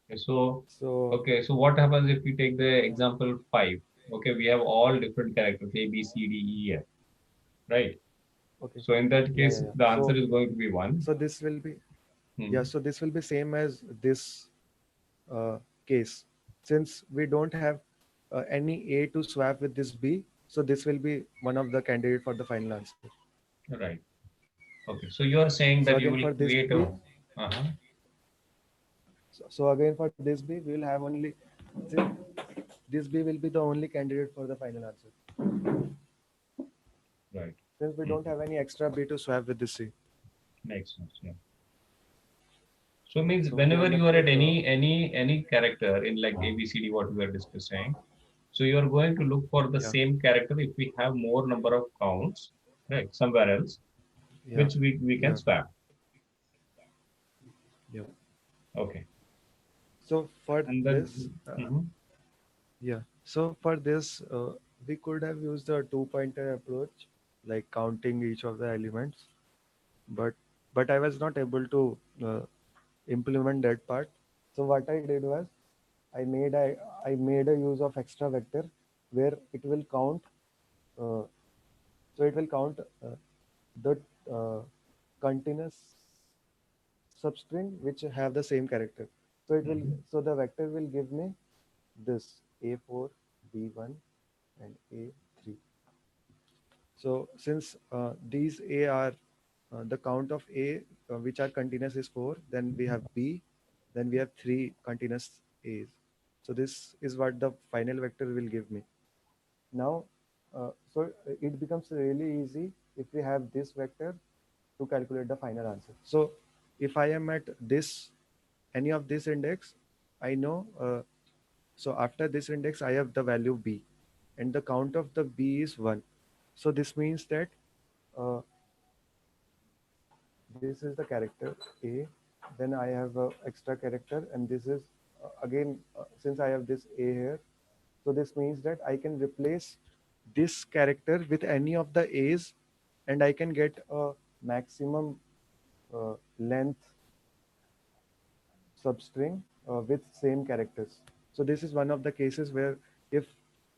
Okay, so So okay, so what happens if we take the example 5? Okay, we have all different characters A, B, C, D, E, F, right? okay, So in that case, yeah. the answer is going to be 1. So this will be, yeah. Hmm. So this will be same as this case, since we don't have any A to swap with this B. So this will be one of the candidate for the final answer. Right. Okay, so you are saying So that you again will for this create B, a. Uh-huh. so again for this B, we will have only this B will be the only candidate for the final answer Right. since we don't have any extra B to swap with this C. Makes sense. Yeah. So means So we are whenever you left are at with any character in like A, B, C, D, what we are discussing, so you are going to look for the yeah, same character if we have more number of counts, right? Somewhere else, yeah, which we can yeah, swap. yeah. Okay. So for And then. this, Mhm. yeah. So for this, we could have used a two-pointer approach, like counting each of the elements, but I was not able to implement that part. So what I did was I made a use of extra vector where it will count. Uh, so it will count the uh, continuous substring which have the same character. So it will, Mhm. so the vector will give me this A4, B1, and A3. So since these A are the count of A which are continuous is 4, then we have B, then we have 3 continuous A's. So this is what the final vector will give me. Now, so it becomes really easy if we have this vector to calculate the final answer. So if I am at this, any of this index, I know, so after this index, I have the value B and the count of the B is 1. So this means that uh, this is the character A, then I have a extra character, and this is again, since I have this A here, so this means that I can replace this character with any of the A's and I can get a maximum length substring with same characters. So this is one of the cases where if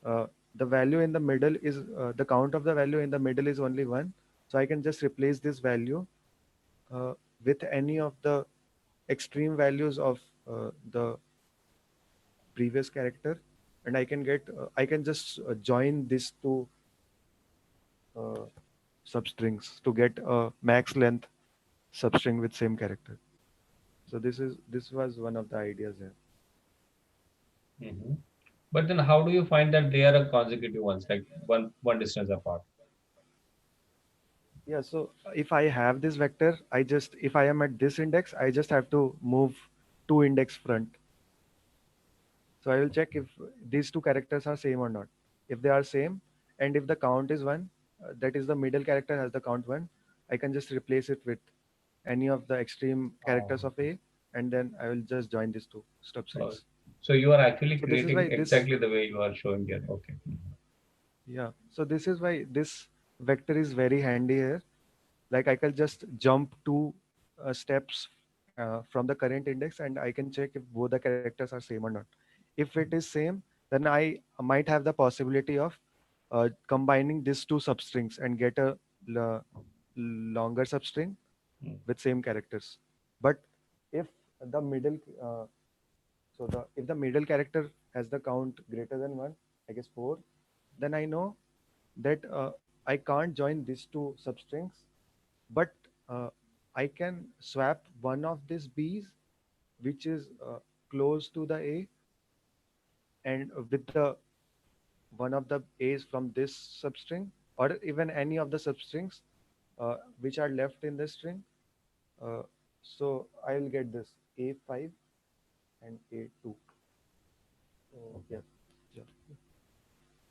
the value in the middle is the count of the value in the middle is only 1, so I can just replace this value with any of the extreme values of the previous character, and I can get I can just join these two uh, substrings to get a max length substring with same character. So this was one of the ideas here. Mhm. But then how do you find that they are a consecutive ones, like one distance apart? Yeah, so if I have this vector, I just, if I am at this index, I just have to move two index front. So I will check if these two characters are same or not. If they are same, and if the count is 1, that is the middle character has the count 1, I can just replace it with any of the extreme characters Oh. of A, and then I will just join these two Oh, substrings. so you are actually So this is why creating this, exactly the way you are showing here. Okay. yeah, so this is why this vector is very handy here. Like I can just jump two steps from the current index and I can check if both the characters are same or not. If it is same, then I might have the possibility of combining these two substrings and get a l- longer substring Hmm. with same characters. But if the middle if the middle character has the count greater than 1, I guess 4, then I know that I can't join these two substrings, but uh, I can swap one of these b's which is close to the a, and with the one of the a's from this substring, or even any of the substrings which are left in the string. uh, so I'll get this a5 and a2. So yeah, yeah.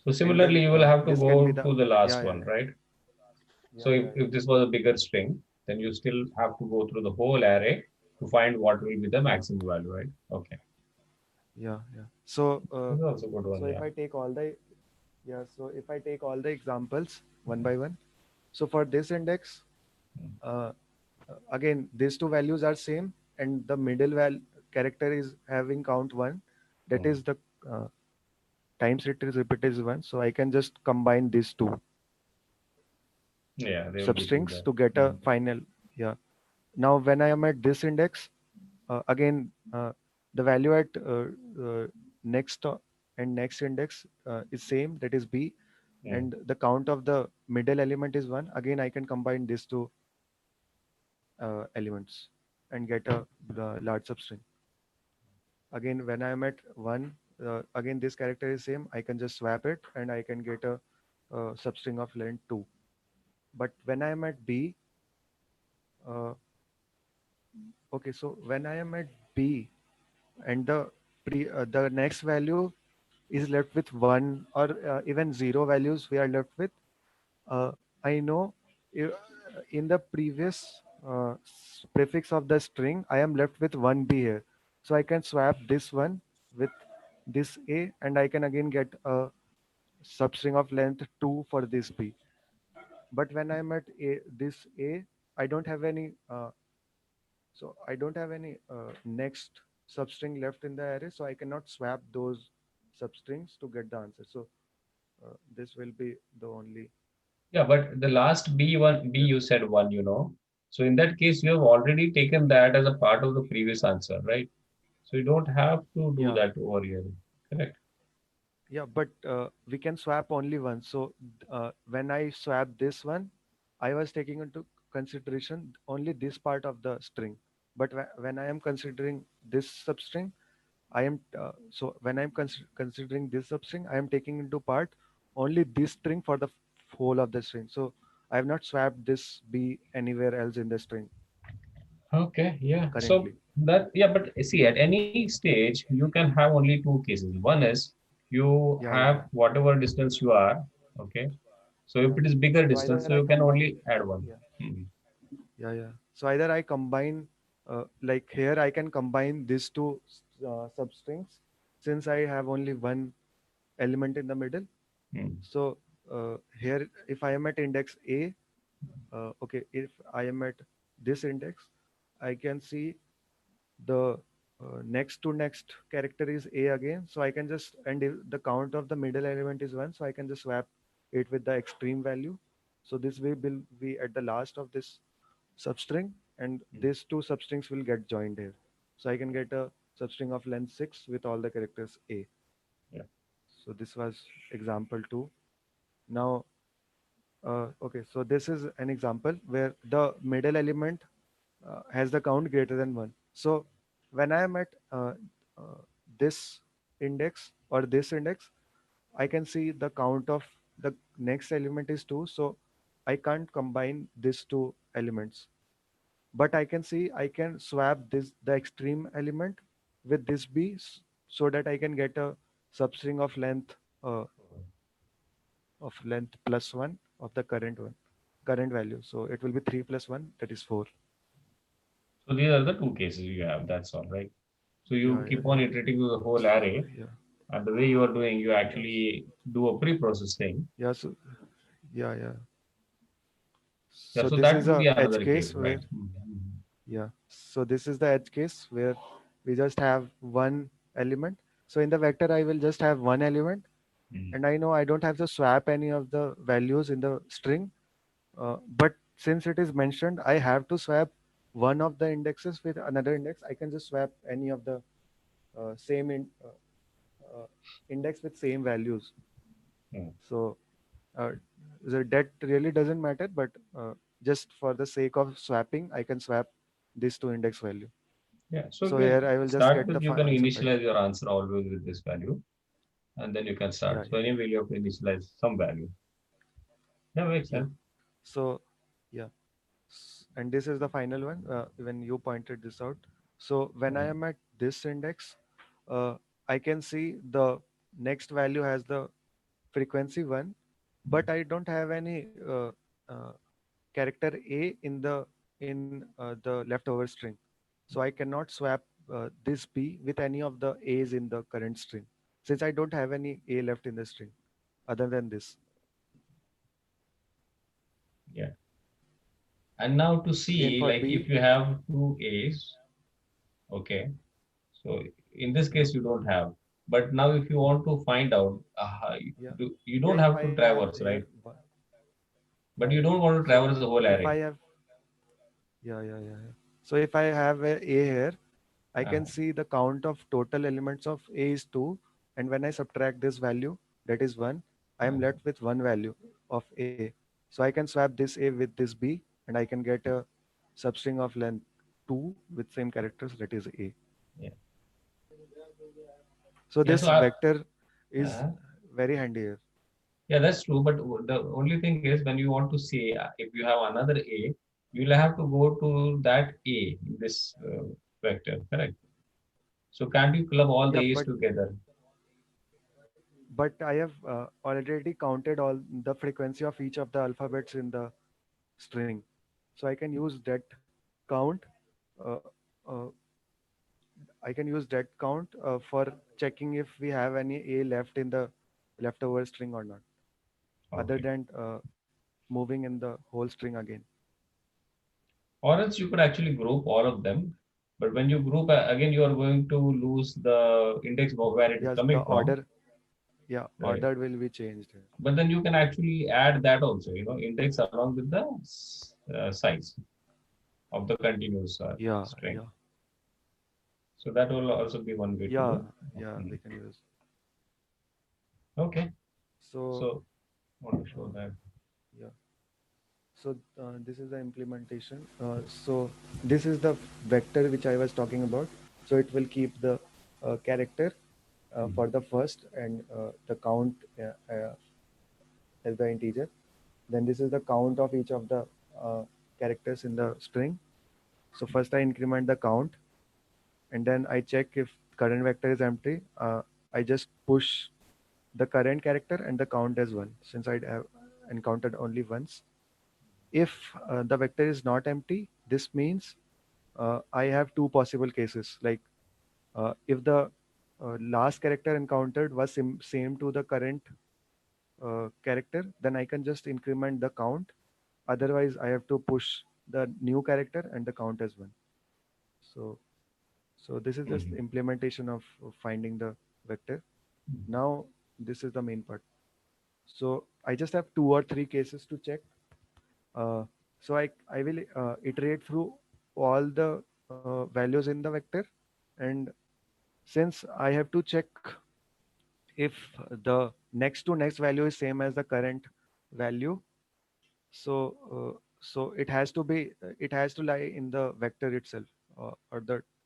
So And similarly, then you will have to this can be go the to the last yeah yeah one, right? So yeah yeah if this was a bigger string, then you still have to go through the whole array to find what will be the maximum value, right? Okay. yeah yeah. So This is also a good one, so if yeah. I take all the yeah so if I take all the examples one by one, so for this index, uh, again these two values are same, and the middle character is having count 1, that Hmm. is the uh, times it is repeated is 1, so I can just combine these two Yeah, they will be two substrings there. to get a Hmm. final. Yeah, now when I am at this index, again the value at next and next index is same, that is b, Hmm. and the count of the middle element is 1. Again I can combine these two elements and get a large substring. Again when I am at 1, again this character is same, I can just swap it and I can get a substring of length 2. But when I am at b, uh, okay, so when I am at b and the next value is left with 1 or even 0 values we are left with, uh, I know i- in the previous prefix of the string I am left with 1b here, so I can swap this one with this a and I can again get a substring of length 2 for this b. But when I'm at this a, I don't have any I don't have any next substring left in the array, so I cannot swap those substrings to get the answer. So this will be the only. Yeah, but the last B Yeah, you said one, you know. So in that case, you have already taken that as a part of the previous answer, right? So you don't have to do yeah, that over here. Correct. yeah. But we can swap only one. So when I swap this one, I was taking into consideration only this part of the string. But when I am considering this substring, I am when I'm considering this substring, I am taking into part only this string for the whole of the string. So I have not swapped this b anywhere else in the string Okay, yeah. So currently. that, yeah, but see, at any stage, you can have only two cases. One is you Yeah, yeah, have whatever distance you are, okay? So if yeah. it is bigger So distance, either so I you can combine, only add one. yeah, Hmm. yeah, yeah. So either I combine, like here I can combine these two substrings since I have only one element in the middle. Hmm. So here, if I am at index A, okay, if I am at this index, I can see the next to next character is A again. So I can just, and if the count of the middle element is 1, so I can just swap it with the extreme value. So this way will be at the last of this substring, and these two substrings will get joined here. So I can get a substring of length 6 with all the characters A. Yeah. So this was example 2. Now, okay, so this is an example where the middle element has the count greater than 1. So when I am at uh, this index or this index, I can see the count of the next element is 2. So I can't combine these two elements. But I can see I can swap this the extreme element with this b so that I can get a substring uh, of length plus 1 of the current value. So it will be 3 plus 1, that is 4. So these are the two cases you have. That's all, right? So you Yeah, yeah, keep on yeah. iterating through the whole So array, yeah, and the way you are doing, you yes, actually do a pre-processing. yeah. So yeah, yeah. Yeah, So so this that is will a be edge another case, case right? where yeah. So this is the edge case where we just have one element. So in the vector, I will just have one element, Mhm. and I know I don't have to swap any of the values in the string. But since it is mentioned, I have to swap one of the indexes with another index. I can just swap any of the same index with same values. Hmm. So uh, that really doesn't matter, but just for the sake of swapping, I can swap these two index value. Yeah. So So again, here I will just start get the with you can answer back. initialize your answer always with this value, and then you can Yeah, start. So anyway, you have to initialize some value. Yeah, makes yeah. sense. So yeah, and this is the final one when you pointed this out. So when I Hmm. am at this index, uh, I can see the next value has the frequency 1, but I don't have any character A in the leftover string. So I cannot swap this B with any of the A's in the current string, since I don't have any A left in the string other than this. Yeah. And now to Again see, for like B, if you have two A's, okay. So in this yeah, case, you don't have. But now, if you want to find out, yeah, you yeah. don't If have I to have traverse, here, right? But you don't want to so traverse the whole if array. I have, yeah. So if I have a here, I Uh, can see the count of total elements of A is 2, and when I subtract this value, that is 1, I am uh, left with one value of A. So I can swap this A with this B, and I can get a substring of length 2 with same characters, that is A. yeah. So Yeah. this So I, vector is uh, very handy here. yeah, that's true. But the only thing is, when you want to say if you have another A, you'll have to go to that A in this vector, correct? So can't you club all the Yeah, A's together? but I have already counted all the frequency of each of the alphabets in the string. So I can use that count. Uh, uh, I can use that count for checking if we have any A left in the leftover string or not, other Okay. than moving in the whole string again. Or else you could actually group all of them. But when you group again, you are going to lose the index of where it is Yes, the coming from, order, yeah, right? order will be changed here. But then you can actually add that also, index along with the size of the continuous Yeah, string. yeah, So that will also be one way to yeah, do. yeah, Mhm. we can use. Okay. So, So I want to show uh, that. yeah. So this is the implementation. So this is the vector which I was talking about. So it will keep the character Mhm. for the first and the count as the integer. Then this is the count of each of the uh, characters in the string. So first I increment the count, and then I check if current vector is empty. I just push the current character and the count as one, since I have encountered only once. If the vector is not empty, this means I have two possible cases. Like if the last character encountered was same to the current character, then I can just increment the count. Otherwise, I have to push the new character and the count as one. So, so this is just Mhm. implementation of finding the vector. Now, this is the main part. So I just have two or three cases to check. Uh, so I will iterate through all the values in the vector, and since I have to check if the next to next value is same as the current value, so it has to lie in the vector itself, or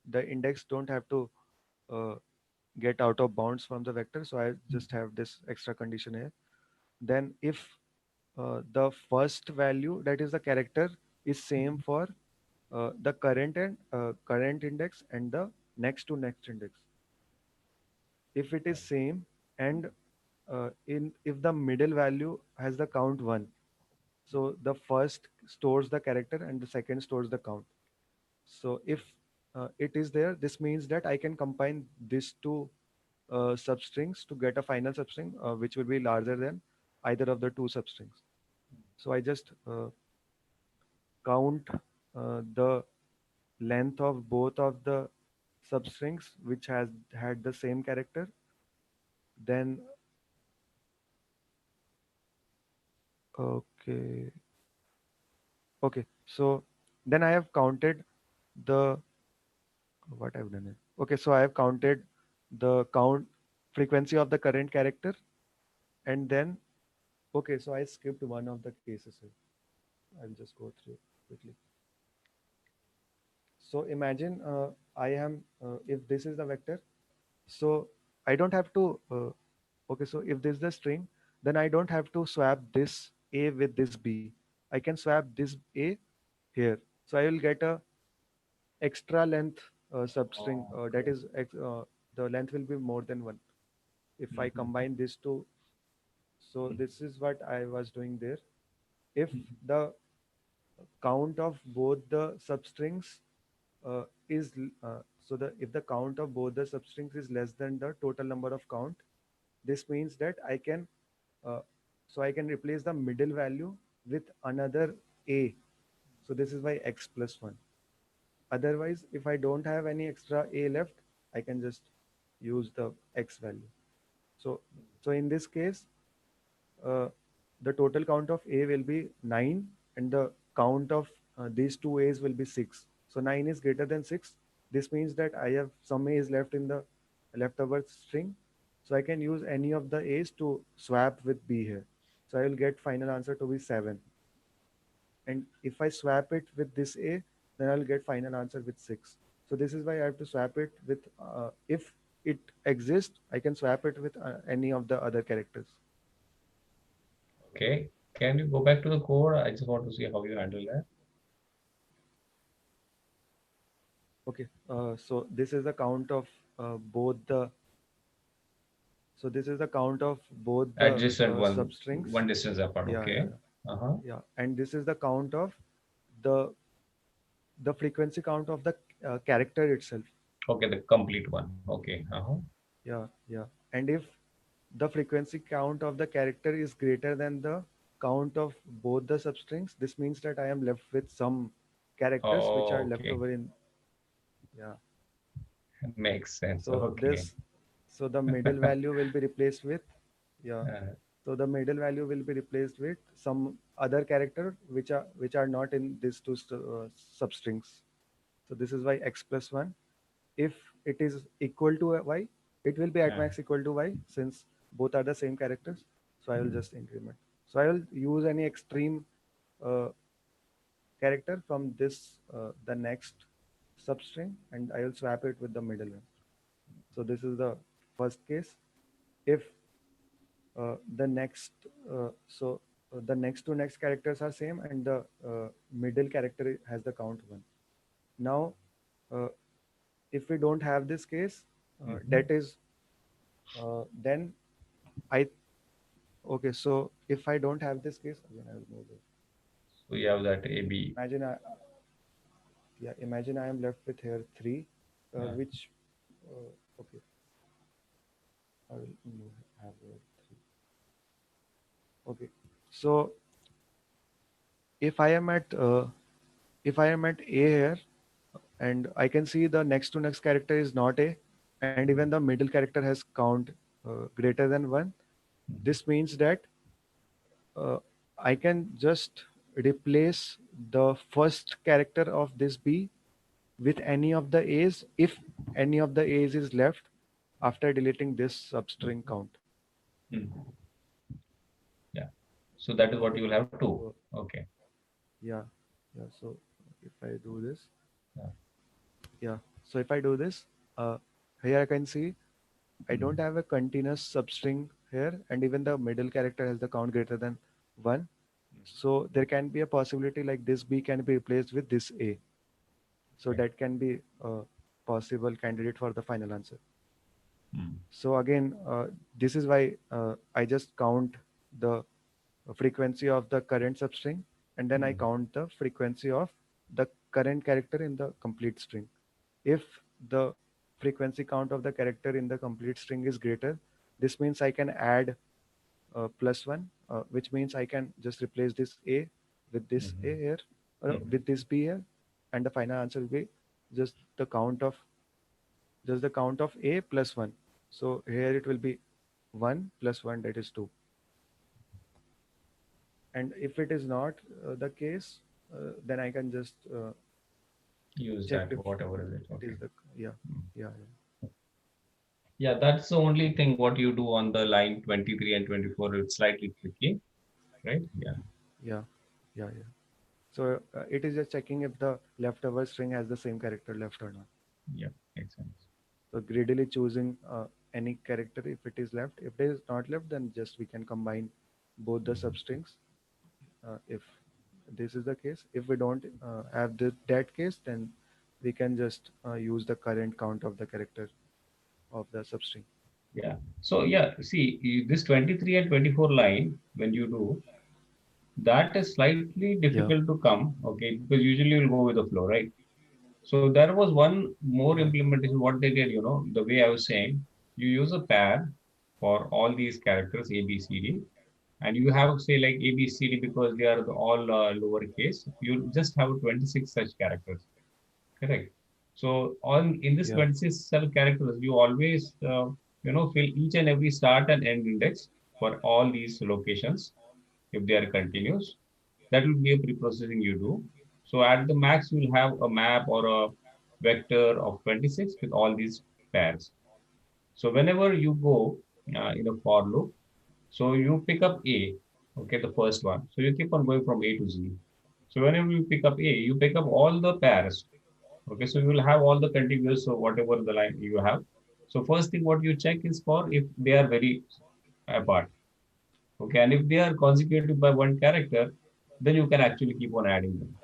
the index don't have to uh, get out of bounds from the vector. So I just have this extra condition here. Then if the first value, that is the character, is same for the current index and the next to next index. If it is same, and in if the middle value has the count 1, so the first stores the character and the second stores the count. So if it is there, this means that I can combine these two substrings to get a final substring which will be larger than either of the two substrings. So I just count the length of both of the substrings which has had the same character. Then okay, Okay, so then I have counted the what I've done is okay. So I have counted the count frequency of the current character, and then okay. So I skipped one of the cases here. I'll just go through quickly. So imagine I am if this is the vector, so I don't have to okay. So if this is the string, then I don't have to swap this A with this B. I can swap this A here. So I will get a extra length substring that is the length will be more than one if I combine these two. So this is what I was doing there. If the count of both the substrings is so the if the count of both the substrings is less than the total number of count, this means that I can uh, so I can replace the middle value with another a. So this is why x plus 1. Otherwise, if I don't have any extra a left, I can just use the x value. So so in this case, uh, the total count of A will be 9 and the count of these two A's will be 6. So 9 is greater than 6. This means that I have some A's left in the leftover string. So I can use any of the A's to swap with B here. So I will get final answer to be 7. And if I swap it with this A, then I'll get final answer with 6. So this is why I have to swap it with, if it exists, I can swap it with any of the other characters. Okay. Can you go back to the code? I just want to see how you handle that. Okay, so this is the count of both the. So this is the count of both the Adjacent substrings. one distance apart. Yeah, Okay. Uh-huh. yeah, and this is the count of the the frequency count of the character itself. Okay, the complete one. Okay. Uh-huh. Yeah, yeah, and if the frequency count of the character is greater than the count of both the substrings, this means that I am left with some characters which are Oh, left okay. over in. Yeah. Makes sense. So Okay. this, so the middle value will be replaced with, yeah. Uh, So the middle value will be replaced with some other character which are not in these two substrings. So this is why x plus 1. If it is equal to y, it will be at uh, max equal to y since both are the same characters. So I will just increment. So I will use any extreme uh, character from this the next substring and I will swap it with the middle one. So this is the first case. If the next the next two next characters are same and the middle character has the count 1. Now uh, if we don't have this case, that is then I okay. So if I don't have this case, again I will move it. so you have that AB. Imagine imagine I am left with here 3, Yeah. which okay, I will have here 3. Okay, so if I am at if I am at A here, and I can see the next to next character is not A, and even the middle character has count greater than 1. This means that uh, I can just replace the first character of this B with any of the A's if any of the A's is left after deleting this substring count. Hmm. Yeah. So that is what you will have to. So Okay. yeah, yeah. So if I do this, Yeah. yeah. So if I do this, here I can see I don't have a continuous substring here, and even the middle character has the count greater than 1. So there can be a possibility like this B can be replaced with this A. So Okay. that can be a possible candidate for the final answer. Hmm. So again, this is why I just count the frequency of the current substring, and then I count the frequency of the current character in the complete string. If the frequency count of the character in the complete string is greater, this means I can add plus 1, which means I can just replace this A with this A here, or with this B here, and the final answer will be just the count of A plus 1. So here it will be 1 plus 1, that is 2. And if it is not the case, then I can just Use check that, if whatever is it. it Okay. is the yeah, Mm. yeah, Yeah, that's the only thing what you do on the line 23 and 24. It's slightly tricky, right? Yeah. yeah, yeah, yeah. So it is just checking if the leftover string has the same character left or not. Yeah. Makes sense. So greedily choosing any character if it is left. If it is not left, then just we can combine both the substrings. If this is the case, if we don't have that case, then we can just use the current count of the character of the substring. Yeah. So yeah, see this 23 and 24 line when you do that is slightly Yeah, difficult to come. Okay, because usually you'll go with the flow, right? So there was one more yeah, implementation. What they did, the way I was saying, you use a pair for all these characters A, B, C, D, and you have say like A, B, C, D because they are all lowercase. You just have 26 such characters, correct? So on in this yeah, 26 cell characters, you always fill each and every start and end index for all these locations if they are continuous. That will be a pre-processing you do. So at the max, you will have a map or a vector of 26 with all these pairs. So whenever you go in a for loop, so you pick up A, okay, the first one. So you keep on going from A to Z. So whenever you pick up A, you pick up all the pairs. Okay, so you will have all the contiguous, so whatever the line you have. So first thing what you check is for if they are very apart. Okay, and if they are consecutive by one character, then you can actually keep on adding them.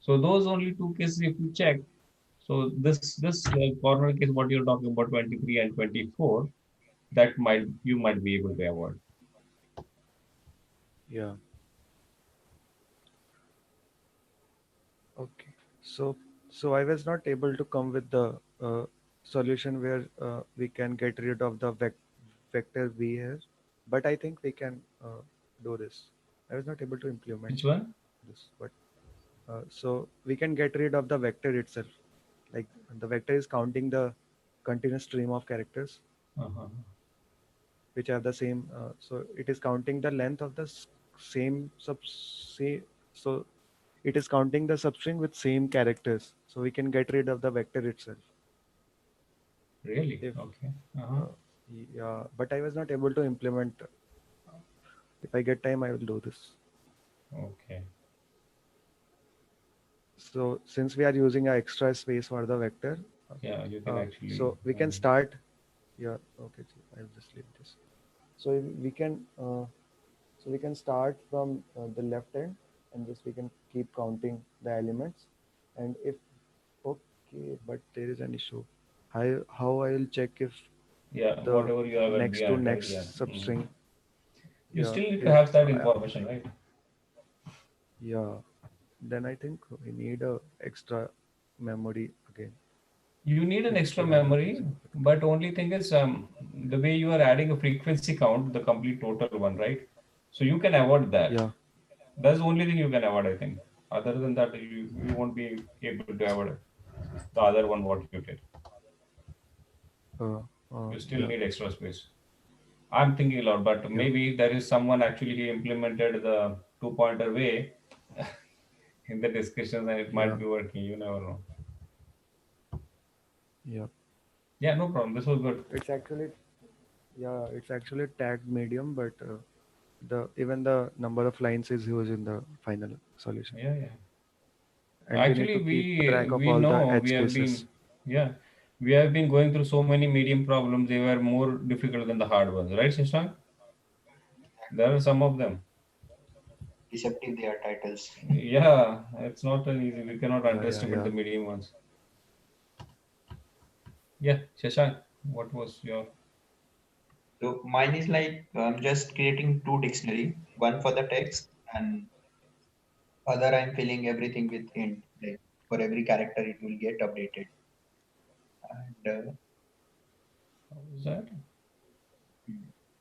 So those only two cases if you check. So this corner case what you're talking about 23 and 24 that might you might be able to avoid. yeah. Okay. So so I was not able to come with the solution where we can get rid of the vector v here, but I think we can do this. I was not able to implement Which one? this, but so we can get rid of the vector itself. Like the vector is counting the continuous stream of characters Uh-huh. which have the same. So it is counting the length of the same so it is counting the substring with same characters. So we can get rid of the vector itself. Really? If Okay. Uh-huh. uh, yeah, but I was not able to implement. If I get time, I will do this. Okay. So since we are using a extra space for the vector, Yeah, you can actually. so we can start. Yeah, okay. I'll just leave this. So we can start from the left end and just we can keep counting the elements. And if okay, but there is an issue. How I will check if Yeah, the whatever you have at the next to end, right? Yeah. next substring, You yeah, still need to is have that information, right? yeah, then I think we need a extra memory again. You need an If extra we are not memory, using vector. but only thing is the way you are adding a frequency count, the complete total one, right? So you can avoid that. Yeah, That's the only thing you can avoid, I think. Other than that, you won't be able to avoid the other one what you did. You still yeah, need extra space. I'm thinking a lot, but yeah, maybe there is someone actually he implemented the two-pointer way in the discussions and it yeah, might be working. You never know. yeah. Yeah, no problem. This was good. It's actually it's actually tagged medium, but the even the number of lines is used in the final solution, Yeah, yeah. and we need Actually, to keep track of we all the know we edge have cases. been yeah we have been going through so many medium problems. They were more difficult than the hard ones, right, Shashank? There are some of them. Deceptive they are titles. Yeah, it's not an easy. We cannot Yeah, yeah, underestimate yeah. the medium ones. Yeah, Shashank, what was your? So mine is like I'm just creating two dictionary, one for the text and other I'm filling everything with int. Like for every character it will get updated. And How was that?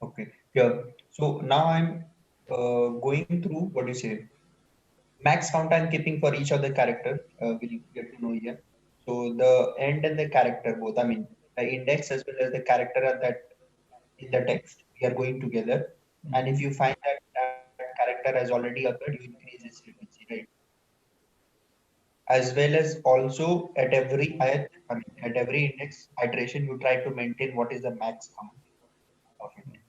okay, yeah. So now I'm going through what do you say? Max count I'm keeping for each of the character. We'll get to know here. So the end and the character both. I mean the index as well as the character are that in the text. We are going together. And if Mhm. you find that that character has already occurred, you increase its frequency. as well as also at every at every index iteration, you try to maintain what is the max count of it.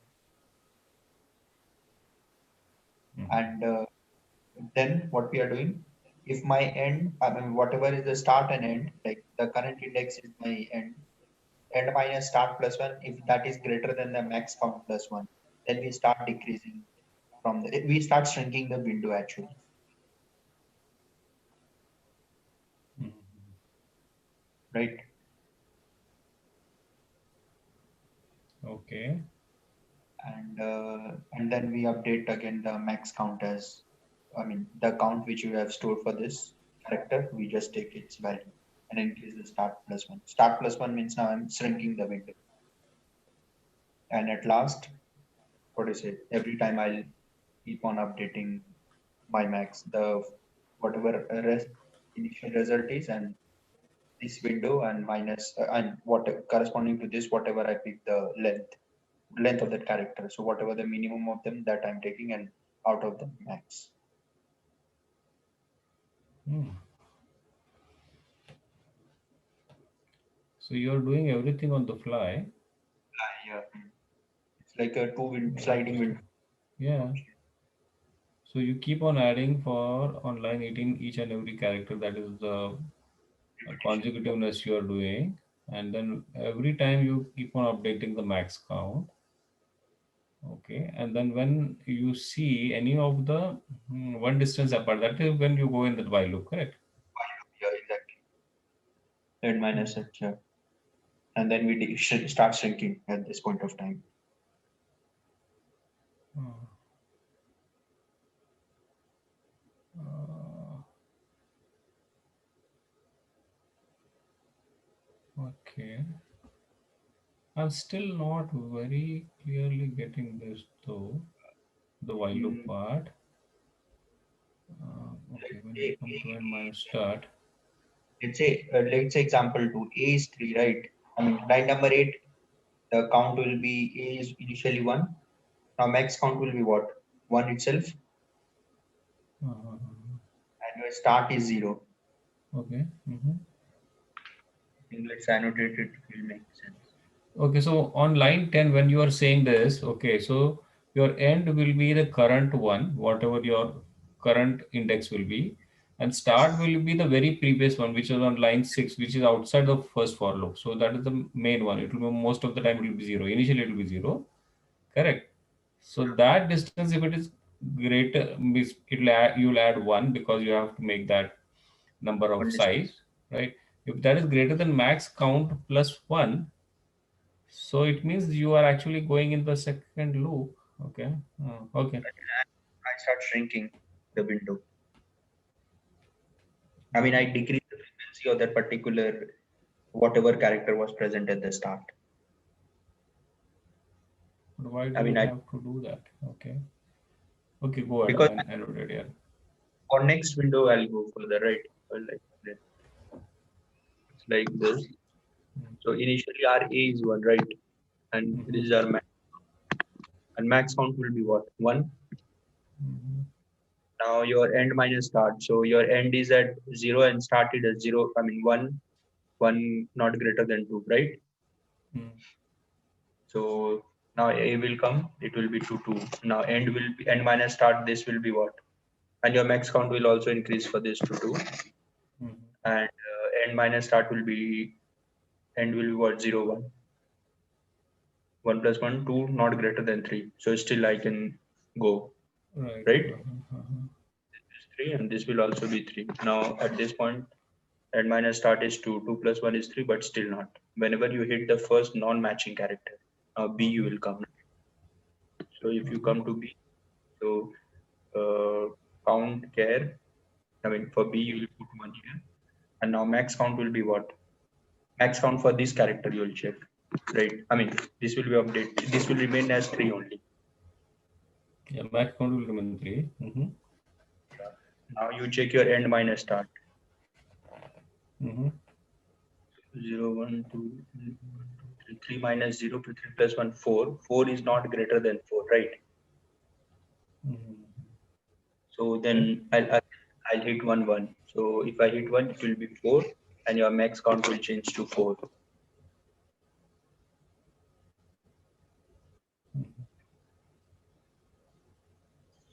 And then what we are doing, if my end, whatever is the start and end, like the current index is my end minus start plus one, if that is greater than the max count plus one, then we start decreasing from we start shrinking the window actually, right? Okay. And then we update again the max count as, the count which you have stored for this character, we just take its value and increase the start plus one. Start plus one means now I'm shrinking the window. And at last, what is it? Every time I'll keep on updating my max, the whatever initial result is, and this window and minus and what corresponding to this, whatever I pick the length of that character. So whatever the minimum of them that I'm taking, and out of the max. So you're doing everything on the fly. Yeah, it's like a sliding window. Yeah. So you keep on adding for on line 18 each and every character, that is the consecutiveness you are doing, and then every time you keep on updating the max count. Okay, and then when you see any of the one distance apart, that is when you go in that while loop, correct? Yeah, exactly. And minus it, yeah. And then we start shrinking at this point of time. Okay. I'm still not very clearly getting this though, the while loop part. Okay, when you come to n minus start. Let's say example 2, A is 3, right? Line number 8, the count will be, A is initially 1. Now max count will be what? 1 itself. And your start is 0. Okay. Let's annotate it, it will make sense. Okay, so on line 10, when you are saying this, okay, so your end will be the current one, whatever your current index will be, and start will be the very previous one, which is on line 6, which is outside the first for loop. So that is the main one. It will be most of the time it will be 0. Initially it will be 0, correct? So that distance, if it is greater, means you'll add 1 because you have to make that number of size, right? If that is greater than max count plus 1, so it means you are actually going in the second loop. Okay. Okay. I start shrinking the window. I decrease the frequency of that particular whatever character was present at the start. But why do you have to do that? Okay. Okay, go ahead. Because I noted, yeah. for next window, I'll go further, right? It's like this. So initially our A is 1, right? And this is our max. And max count will be what? 1. Now your end minus start. So your end is at 0 and started at 0. 1 not greater than 2, right? So now A will come, it will be 2, 2. Now end will be end minus start, this will be what? And your max count will also increase for this to 2. And end minus start will be, end will be what? 0, 1. 1 plus 1, 2, not greater than 3. So still I can go, right? This is 3 and this will also be 3. Now at this point, end minus start is 2, 2 plus 1 is 3, but still not. Whenever you hit the first non-matching character, now B you will come. So if you come to B, so count care, for B you will put 1 here. And now max count will be what? Max count for this character you will check, right? This will be updated. This will remain as 3 only. Yeah, max count will remain 3. Now you check your end minus start. 0, 1, 2, 3, 3 minus 0, 3 plus 1, 4. 4 is not greater than 4, right? So then I'll hit 1, 1. So if I hit 1, it will be 4, and your max count will change to 4.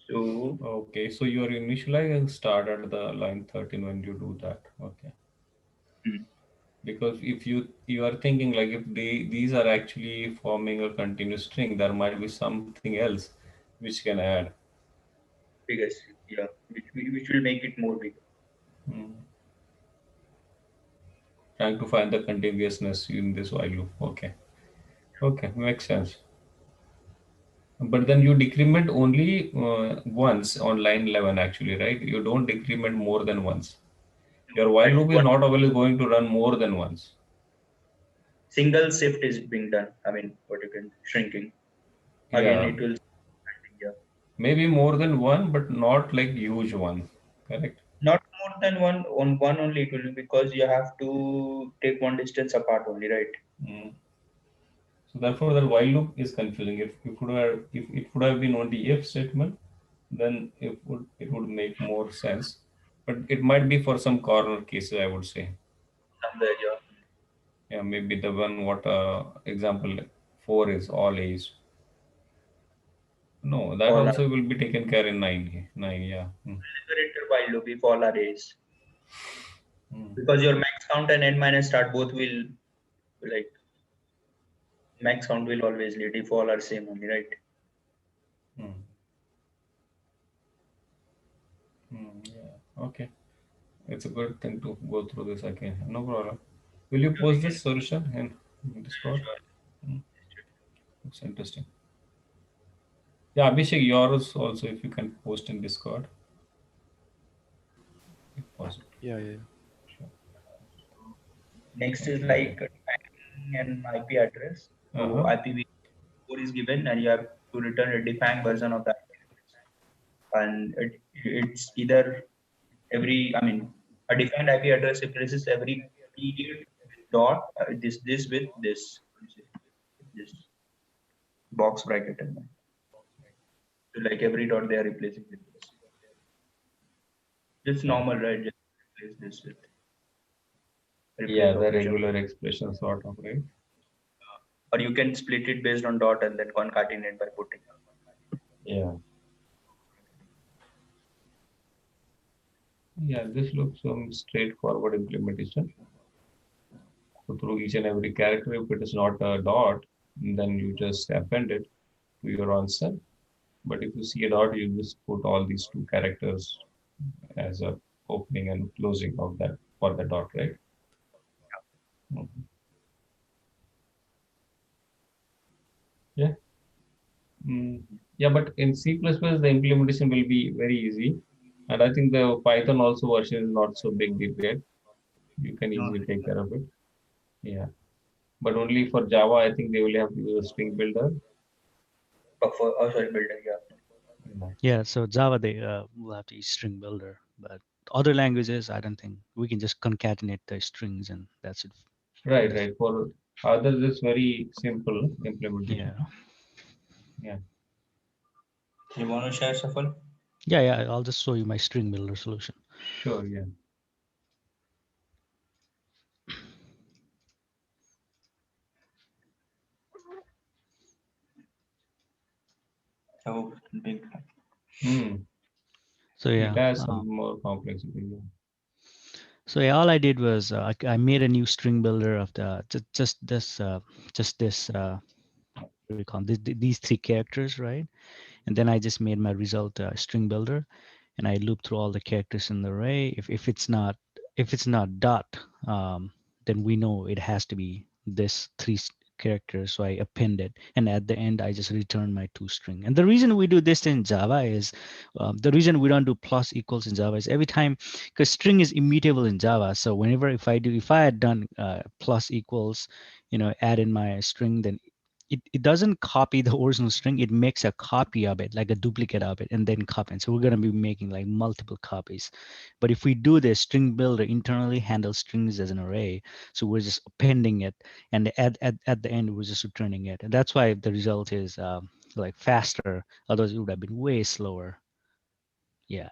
So Okay, so your initializing start at the line 13 when you do that. Okay. hmm, Because if you are thinking like if these are actually forming a continuous string, there might be something else which can add. biggest, yeah, which will make it more bigger. Hmm. Trying to find the contiguousness in this while loop. Okay. Okay, makes sense. But then you decrement only once on line 11 actually, right? You don't decrement more than once. Your while At loop is one not always going to run more than once. single shift is being done. I mean, what you can shrinking. Again, Yeah, it will, yeah, maybe more than one, but not like huge one. Correct. not more than one on one only. It will be because you have to take one distance apart only, right? Mm. So therefore, the while loop is confusing. If it would have been only if statement, then it would make more sense. But it might be for some corner cases, I would say. Somewhere, yeah. Yeah, maybe the one what example 4 is all A's. No, that All are also will be taken care in 9. 9, yeah. Mm. liberator while loop if all are A's. Mm. Because your max count and n minus start both will, like, max count will always lead if all are same only, right? Mm. Yeah. Okay. It's a good thing to go through this again. No problem. Will you Yeah, we post can. this solution in Discord? Sure. Mm. Looks interesting. Yeah, Abhishek, yours also if you can post in Discord, if possible. Yeah, yeah. Sure. Next is Okay. like defining an IP address. So Uh-huh. IPv4 is given, and you have to return a defined version of that IP address. And it's either every, I mean, a defined IP address replaces every period with dot, this with this, this box bracket and then. So like every dot they are replacing with this. It's normal, right? Just replace this with replace Yeah, the operation. regular expression sort of, right? Or you can split it based on dot and then concatenate by putting. Yeah. Yeah, this looks some straightforward implementation. So through each and every character, if it is not a dot, then you just append it to your answer. But if you see a dot, you just put all these two characters as a opening and closing of that for the dot, right? Mhm. Yeah. Mm. Yeah, but in C++, the implementation will be very easy. And I think the Python also version is not so big deal yet. You can No, easily take care of it. Yeah. But only for Java, I think they will have to use a string builder. buffer, oh sorry, builder, yeah. Yeah. Yeah, so Java they will have to use string builder, but other languages I don't think we can just concatenate the strings and that's it. Right, That's, right. For others, it's very simple implementation. yeah, Yeah. You want to share Shuffle? yeah. I'll just show you my string builder solution. Sure, yeah. Oh, big. Hmm. So It yeah, has some more complexity. Yeah. so yeah, all I did was I made a new string builder of the just this what do we call them? These three characters, right? And then I just made my result string builder, and I loop through all the characters in the array. If it's not dot, then we know it has to be this characters. So I append it, and at the end I just return my toString. And the reason we do this in Java is the reason we don't do plus equals in Java is every time because string is immutable in Java. So whenever if I had done plus equals, add in my string, then it doesn't copy the original string. It makes a copy of it, like a duplicate of it, and then copy it. So we're going to be making like multiple copies. But if we do this, string builder internally handles strings as an array. So we're just appending it, and at the end we're just returning it. And that's why the result is like faster. Otherwise it would have been way slower. Yeah.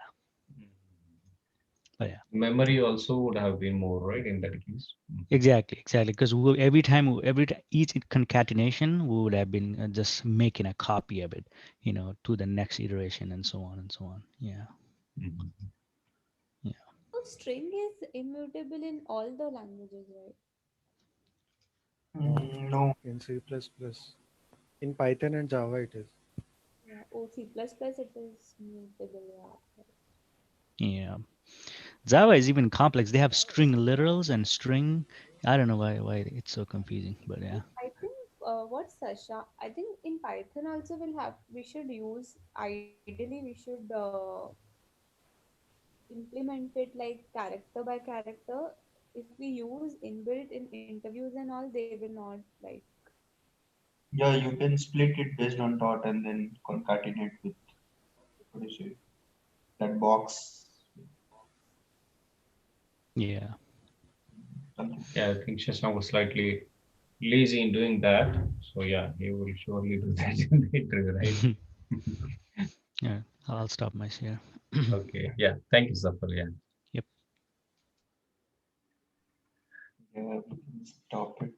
But yeah, Memory also would have been more, right, in that case. exactly. Because each concatenation, we would have been just making a copy of it, to the next iteration and so on and so on. Yeah. Mhm. Yeah. So string is immutable in all the languages, right? No. In C++. In Python and Java it is. Yeah. Oh, C++ it is mutable. Yeah. Yeah. Java is even complex. They have string literals and string. I don't know why it's so confusing, but yeah. I think what's Sasha? I think in Python also we should use, ideally we should implement it like character by character. If we use inbuilt in interviews and all, they will not like. Yeah, you can split it based on dot and then concatenate with what do you say that box Yeah. something. Yeah, I think Shashank was slightly lazy in doing that. So yeah, he will surely do that in the interview, right? Yeah. I'll stop my share. Okay. Yeah. Thank you, Zafar. Yeah. Yep. Yeah, we can stop it.